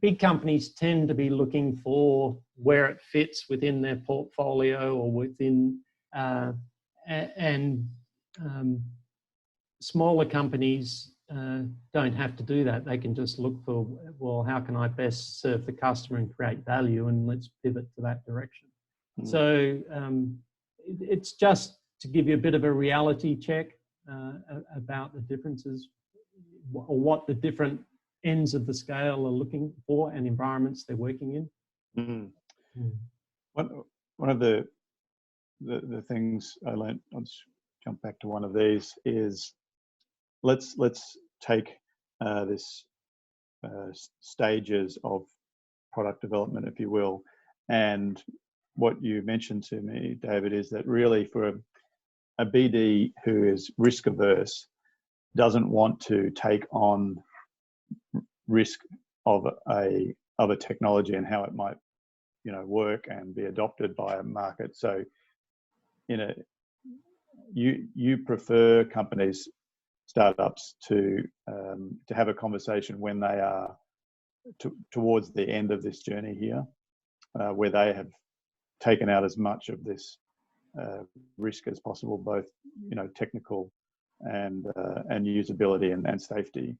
big companies tend to be looking for where it fits within their portfolio or within, smaller companies don't have to do that. They can just look for, well, how can I best serve the customer and create value, and let's pivot to that direction. So it's just to give you a bit of a reality check. about the differences, or what the different ends of the scale are looking for and environments they're working in? One of the things I learned, I'll just jump back to one of these, is let's take this stages of product development, if you will. And what you mentioned to me, David, is that really for a BD who is risk averse, doesn't want to take on risk of a technology and how it might, work and be adopted by a market. So, you prefer companies, startups, to have a conversation when they are towards the end of this journey here, where they have taken out as much of this risk as possible, both technical and usability and safety.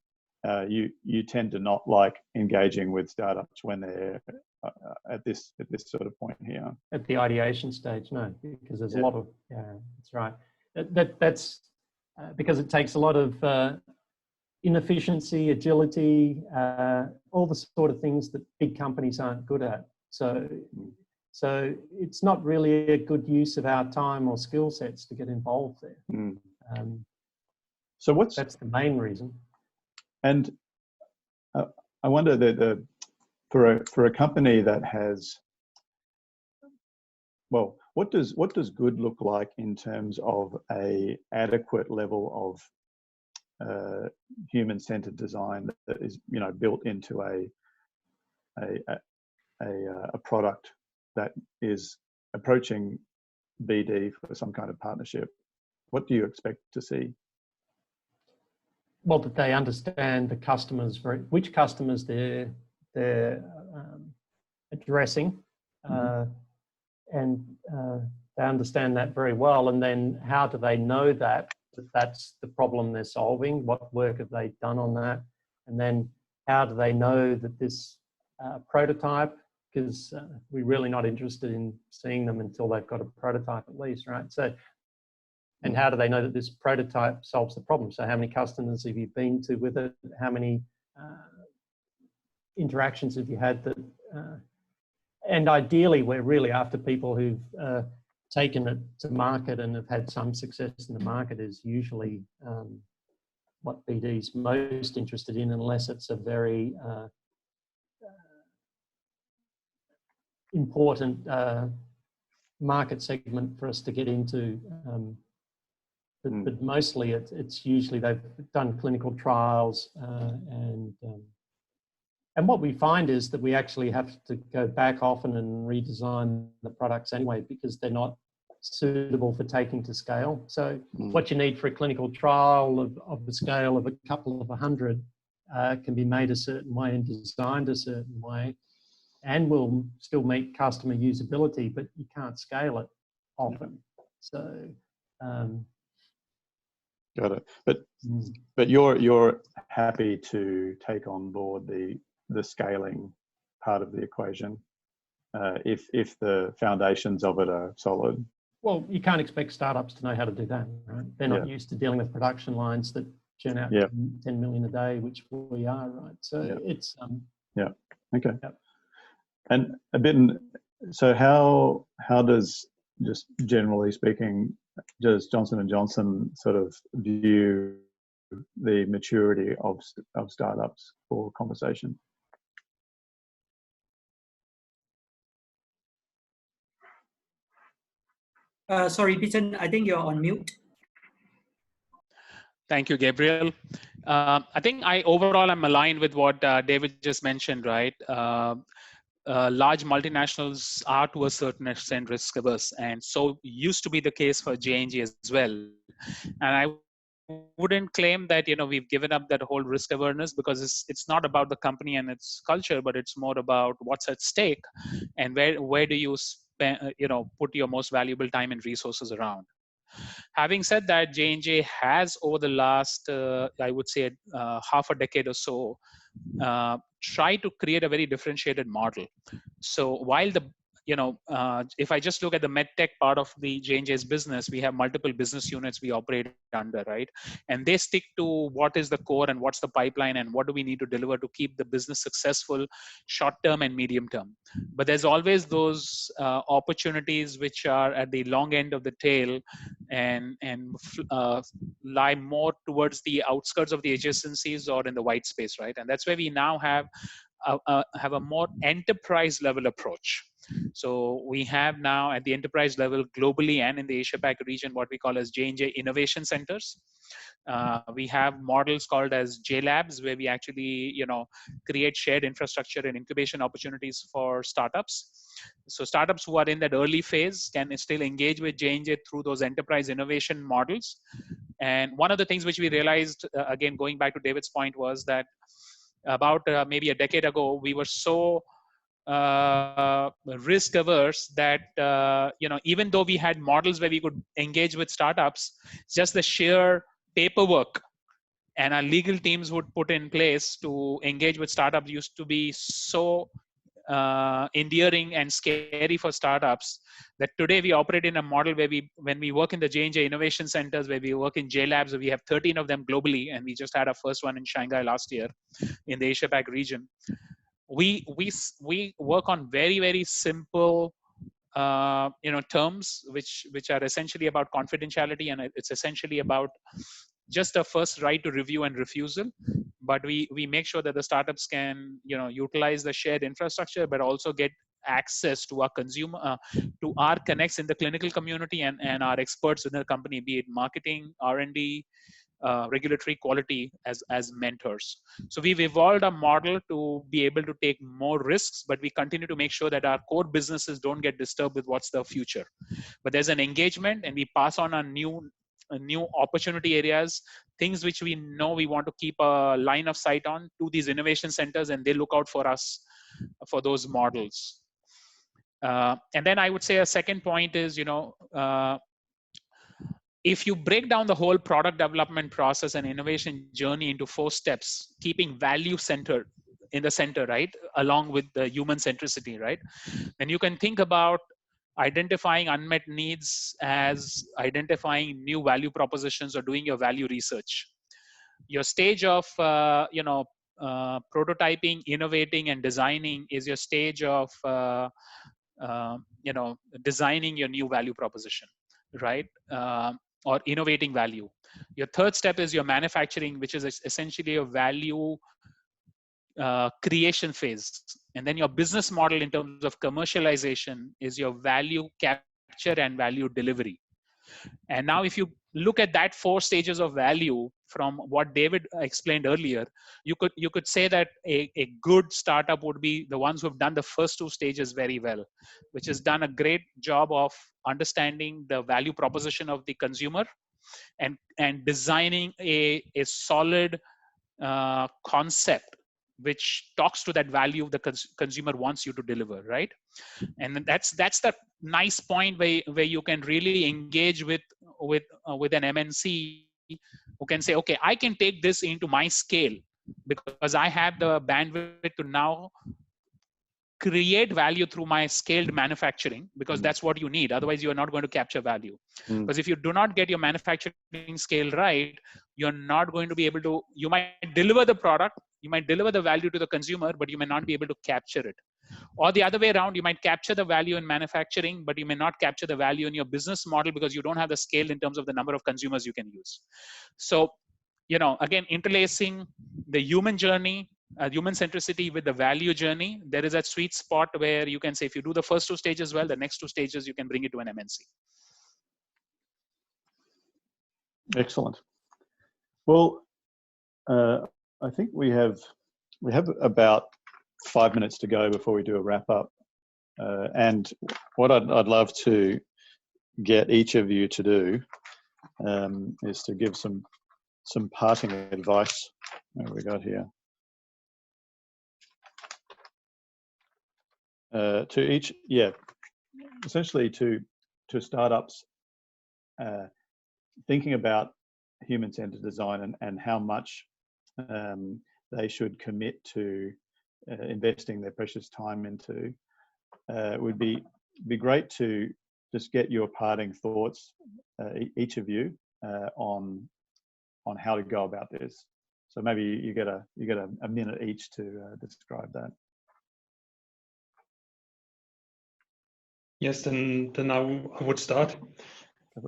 You tend to not like engaging with startups when they're at this sort of point here. At the ideation stage, no, because there's a lot of, that's right. That's because it takes a lot of inefficiency, agility, all the sort of things that big companies aren't good at. So it's not really a good use of our time or skill sets to get involved there. So that's the main reason. And I wonder that for a company that has, well, what does good look like in terms of a adequate level of human-centered design that is built into a product that is approaching BD for some kind of partnership? What do you expect to see? Well, that they understand the customers, which customers they're addressing, and they understand that very well. And then how do they know that that's the problem they're solving? What work have they done on that? And then how do they know that this prototype, because we're really not interested in seeing them until they've got a prototype at least, right? So, and how do they know that this prototype solves the problem? So how many customers have you been to with it? How many interactions have you had that, and ideally we're really after people who've taken it to market and have had some success in the market is usually what BD's most interested in, unless it's a very important market segment for us to get into. But mostly it's usually they've done clinical trials, and what we find is that we actually have to go back often and redesign the products anyway, because they're not suitable for taking to scale. So what you need for a clinical trial of the scale of a couple of 100 can be made a certain way and designed a certain way, and will still meet customer usability, but you can't scale it often. So got it. But you're happy to take on board the scaling part of the equation if the foundations of it are solid. Well, you can't expect startups to know how to do that, right? They're not used to dealing with production lines that churn out 10 million a day, which we are, right? So it's okay. And a bit. So how does, just generally speaking, does Johnson & Johnson sort of view the maturity of startups for conversation? Sorry, Biten, I think you're on mute. Thank you, Gabriel. I think overall I'm aligned with what David just mentioned, right? Large multinationals are to a certain extent risk averse, and so used to be the case for J&J as well. And I wouldn't claim that we've given up that whole risk awareness, because it's not about the company and its culture, but it's more about what's at stake and where do you spend, put your most valuable time and resources around. Having said that, J&J has over the last, I would say, half a decade or so, tried to create a very differentiated model. So while if I just look at the medtech part of the J&J's business, we have multiple business units we operate under, right? And they stick to what is the core and what's the pipeline and what do we need to deliver to keep the business successful short term and medium term. But there's always those opportunities which are at the long end of the tail and lie more towards the outskirts of the adjacencies or in the white space, right? And that's where we now have a more enterprise level approach. So we have now at the enterprise level globally and in the Asia Pac region what we call as J&J innovation centers. We have models called as J Labs, where we actually create shared infrastructure and incubation opportunities for startups. So startups who are in that early phase can still engage with J&J through those enterprise innovation models. And one of the things which we realized, again going back to David's point, was that about maybe a decade ago we were so risk averse that even though we had models where we could engage with startups, just the sheer paperwork and our legal teams would put in place to engage with startups used to be so endearing and scary for startups that today we operate in a model where when we work in the J&J innovation centers, where we work in J Labs, where we have 13 of them globally, and we just had our first one in Shanghai last year in the Asia Pac region. We work on very, very simple terms which are essentially about confidentiality, and it's essentially about just a first right to review and refusal. But we make sure that the startups can utilize the shared infrastructure, but also get access to our consumer to our connects in the clinical community and our experts in the company, be it marketing, R&D, regulatory, quality, as mentors. So we've evolved a model to be able to take more risks, but we continue to make sure that our core businesses don't get disturbed with what's the future. But there's an engagement, and we pass on our new opportunity areas, things which we know we want to keep a line of sight on, to these innovation centers, and they look out for us for those models. And then I would say a second point is, if you break down the whole product development process and innovation journey into 4 steps, keeping value centered in the center, right, along with the human centricity, right, then you can think about identifying unmet needs as identifying new value propositions or doing your value research. Your stage of prototyping, innovating, and designing is your stage of designing your new value proposition, right? Or innovating value. Your third step is your manufacturing, which is essentially a value creation phase. And then your business model in terms of commercialization is your value capture and value delivery. And now if you look at that 4 stages of value from what David explained earlier, you could say that a good startup would be the ones who have done the first 2 stages very well, which has done a great job of understanding the value proposition of the consumer and designing a solid concept which talks to that value the consumer wants you to deliver, right? And that's the nice point where you can really engage with an MNC who can say, okay, I can take this into my scale because I have the bandwidth to now create value through my scaled manufacturing, because that's what you need. Otherwise, you are not going to capture value. Because if you do not get your manufacturing scale right, you're not going to be able to, you might deliver the product, you might deliver the value to the consumer, but you may not be able to capture it. Or the other way around, you might capture the value in manufacturing, but you may not capture the value in your business model because you don't have the scale in terms of the number of consumers you can use. So, again, interlacing the human journey, human centricity with the value journey, there is that sweet spot where you can say, if you do the first 2 stages well, the next 2 stages, you can bring it to an MNC. Excellent. Well, I think we have about 5 minutes to go before we do a wrap up. And what I'd love to get each of you to do is to give some parting advice. What have we got here? To each, essentially to startups thinking about human-centered design and how much they should commit to investing their precious time into, would be be great to just get your parting thoughts, each of you, on how to go about this. So maybe you get a minute each to describe that. Yes, then I would start.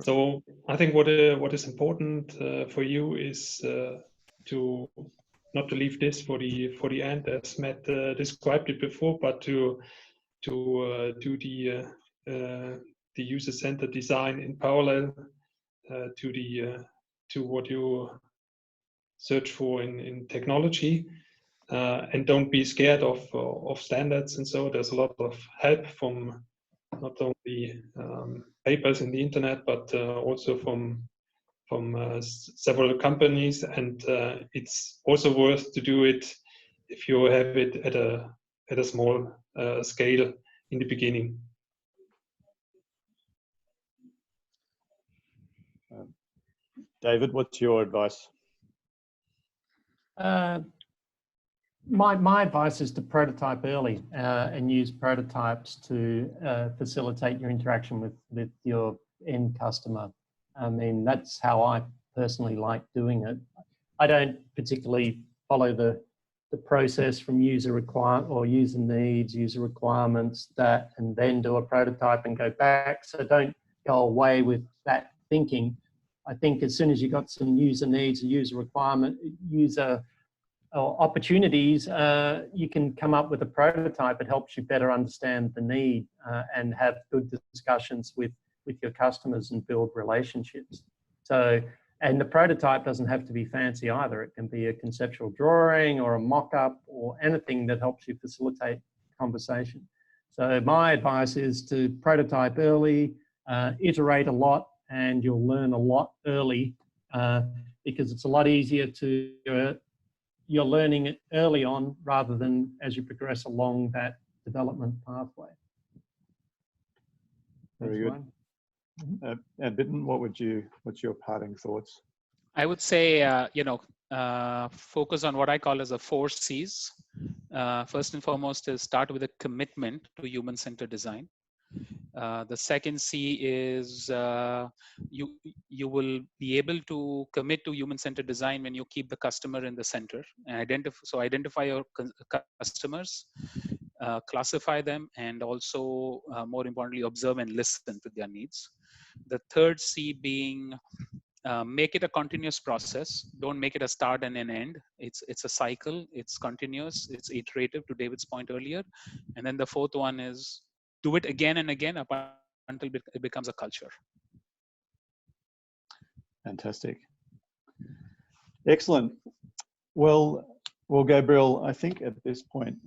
So I think what is important for you is to not to leave this for the end, as Matt described it before, but to do the user-centered design in parallel to what you search for in technology, and don't be scared of standards. And so there's a lot of help from not only papers in the internet, but also from several companies, and it's also worth to do it if you have it at a small scale in the beginning. David, what's your advice? My advice is to prototype early and use prototypes to facilitate your interaction with your end customer. I mean, that's how I personally like doing it. I don't particularly follow the process from user requirement or user needs, user requirements, that, and then do a prototype and go back. So don't go away with that thinking. I think as soon as you got some user needs, user requirement, user opportunities, you can come up with a prototype that helps you better understand the need and have good discussions with your customers and build relationships. So, and the prototype doesn't have to be fancy either. It can be a conceptual drawing or a mock-up or anything that helps you facilitate conversation. So my advice is to prototype early, iterate a lot, and you'll learn a lot early because it's a lot easier to, you're learning it early on rather than as you progress along that development pathway. Very good. And Bitten, what's your parting thoughts? I would say, focus on what I call as the 4 C's. First and foremost is start with a commitment to human-centered design. The second C is you will be able to commit to human-centered design when you keep the customer in the center. And identify your customers, classify them, and also, more importantly, observe and listen to their needs. The third C being make it a continuous process. Don't make it a start and an end. It's a cycle. It's continuous. It's iterative, to David's point earlier. And then the fourth one is do it again and again up until it becomes a culture. Fantastic. Excellent. Well, Gabriel, I think at this point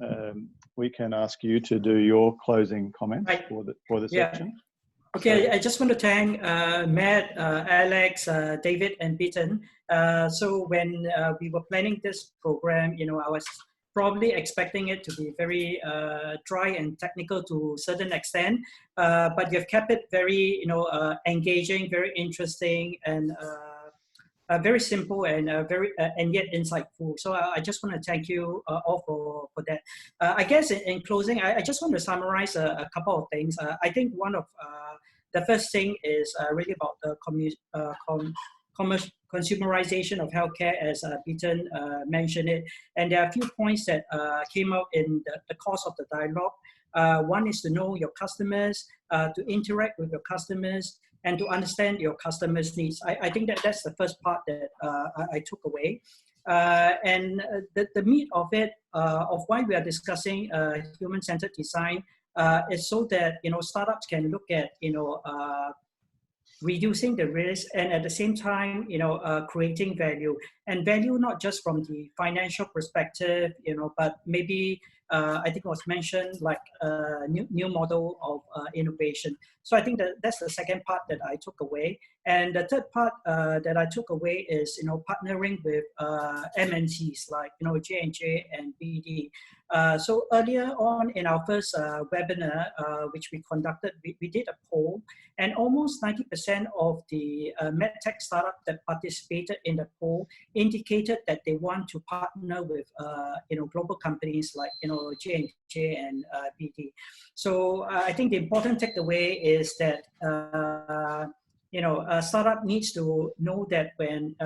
we can ask you to do your closing comments for the section. Okay, I just want to thank Matt, Alex, David, and Bitten. So when we were planning this program, I was probably expecting it to be very dry and technical to a certain extent, but you've kept it very, engaging, very interesting, and very simple and and yet insightful. So I just want to thank you all for that. I guess in closing, I just want to summarize a couple of things. I think one of the first thing is really about the consumerization of healthcare, as Bitten mentioned it. And there are a few points that came out in the course of the dialogue. One is to know your customers, to interact with your customers, and to understand your customers' needs. I think that's the first part that I took away. And the meat of it, of why we are discussing human-centered design, is so that startups can look at reducing the risk and at the same time creating value, and value not just from the financial perspective, but maybe I think it was mentioned like a new model of innovation. So I think that's the second part that I took away. And the third part that I took away is, partnering with MNCs like, J&J and BD. So earlier on in our first webinar, which we conducted, we did a poll, and almost 90% of the medtech startup that participated in the poll indicated that they want to partner with, global companies like, J&J and BD. So I think the important takeaway is that, a startup needs to know that when,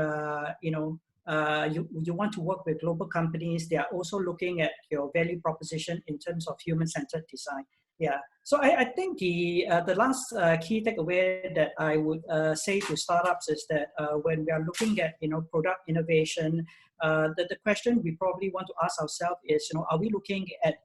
you want to work with global companies, they are also looking at your value proposition in terms of human-centered design. Yeah. So I think the last key takeaway that I would say to startups is that when we are looking at, product innovation, the question we probably want to ask ourselves is, are we looking at,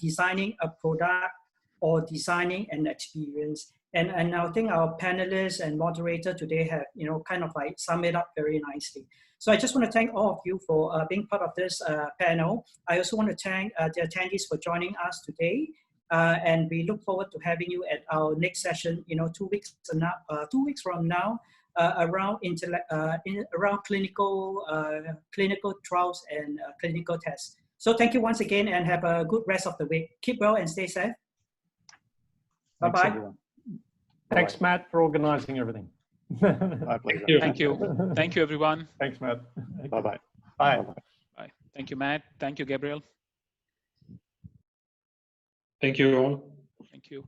designing a product or designing an experience? And I think our panelists and moderator today have, kind of like sum it up very nicely. So I just want to thank all of you for being part of this panel. I also want to thank the attendees for joining us today. And we look forward to having you at our next session, 2 weeks from now, around clinical trials and clinical tests. So thank you once again, and have a good rest of the week. Keep well and stay safe. Bye-bye. Thanks, Matt, for organizing everything. My pleasure. Thank you. Thank you, everyone. Thanks, Matt. Bye-bye. Bye. Bye. Thank you, Matt. Thank you, Gabriel. Thank you all. Thank you.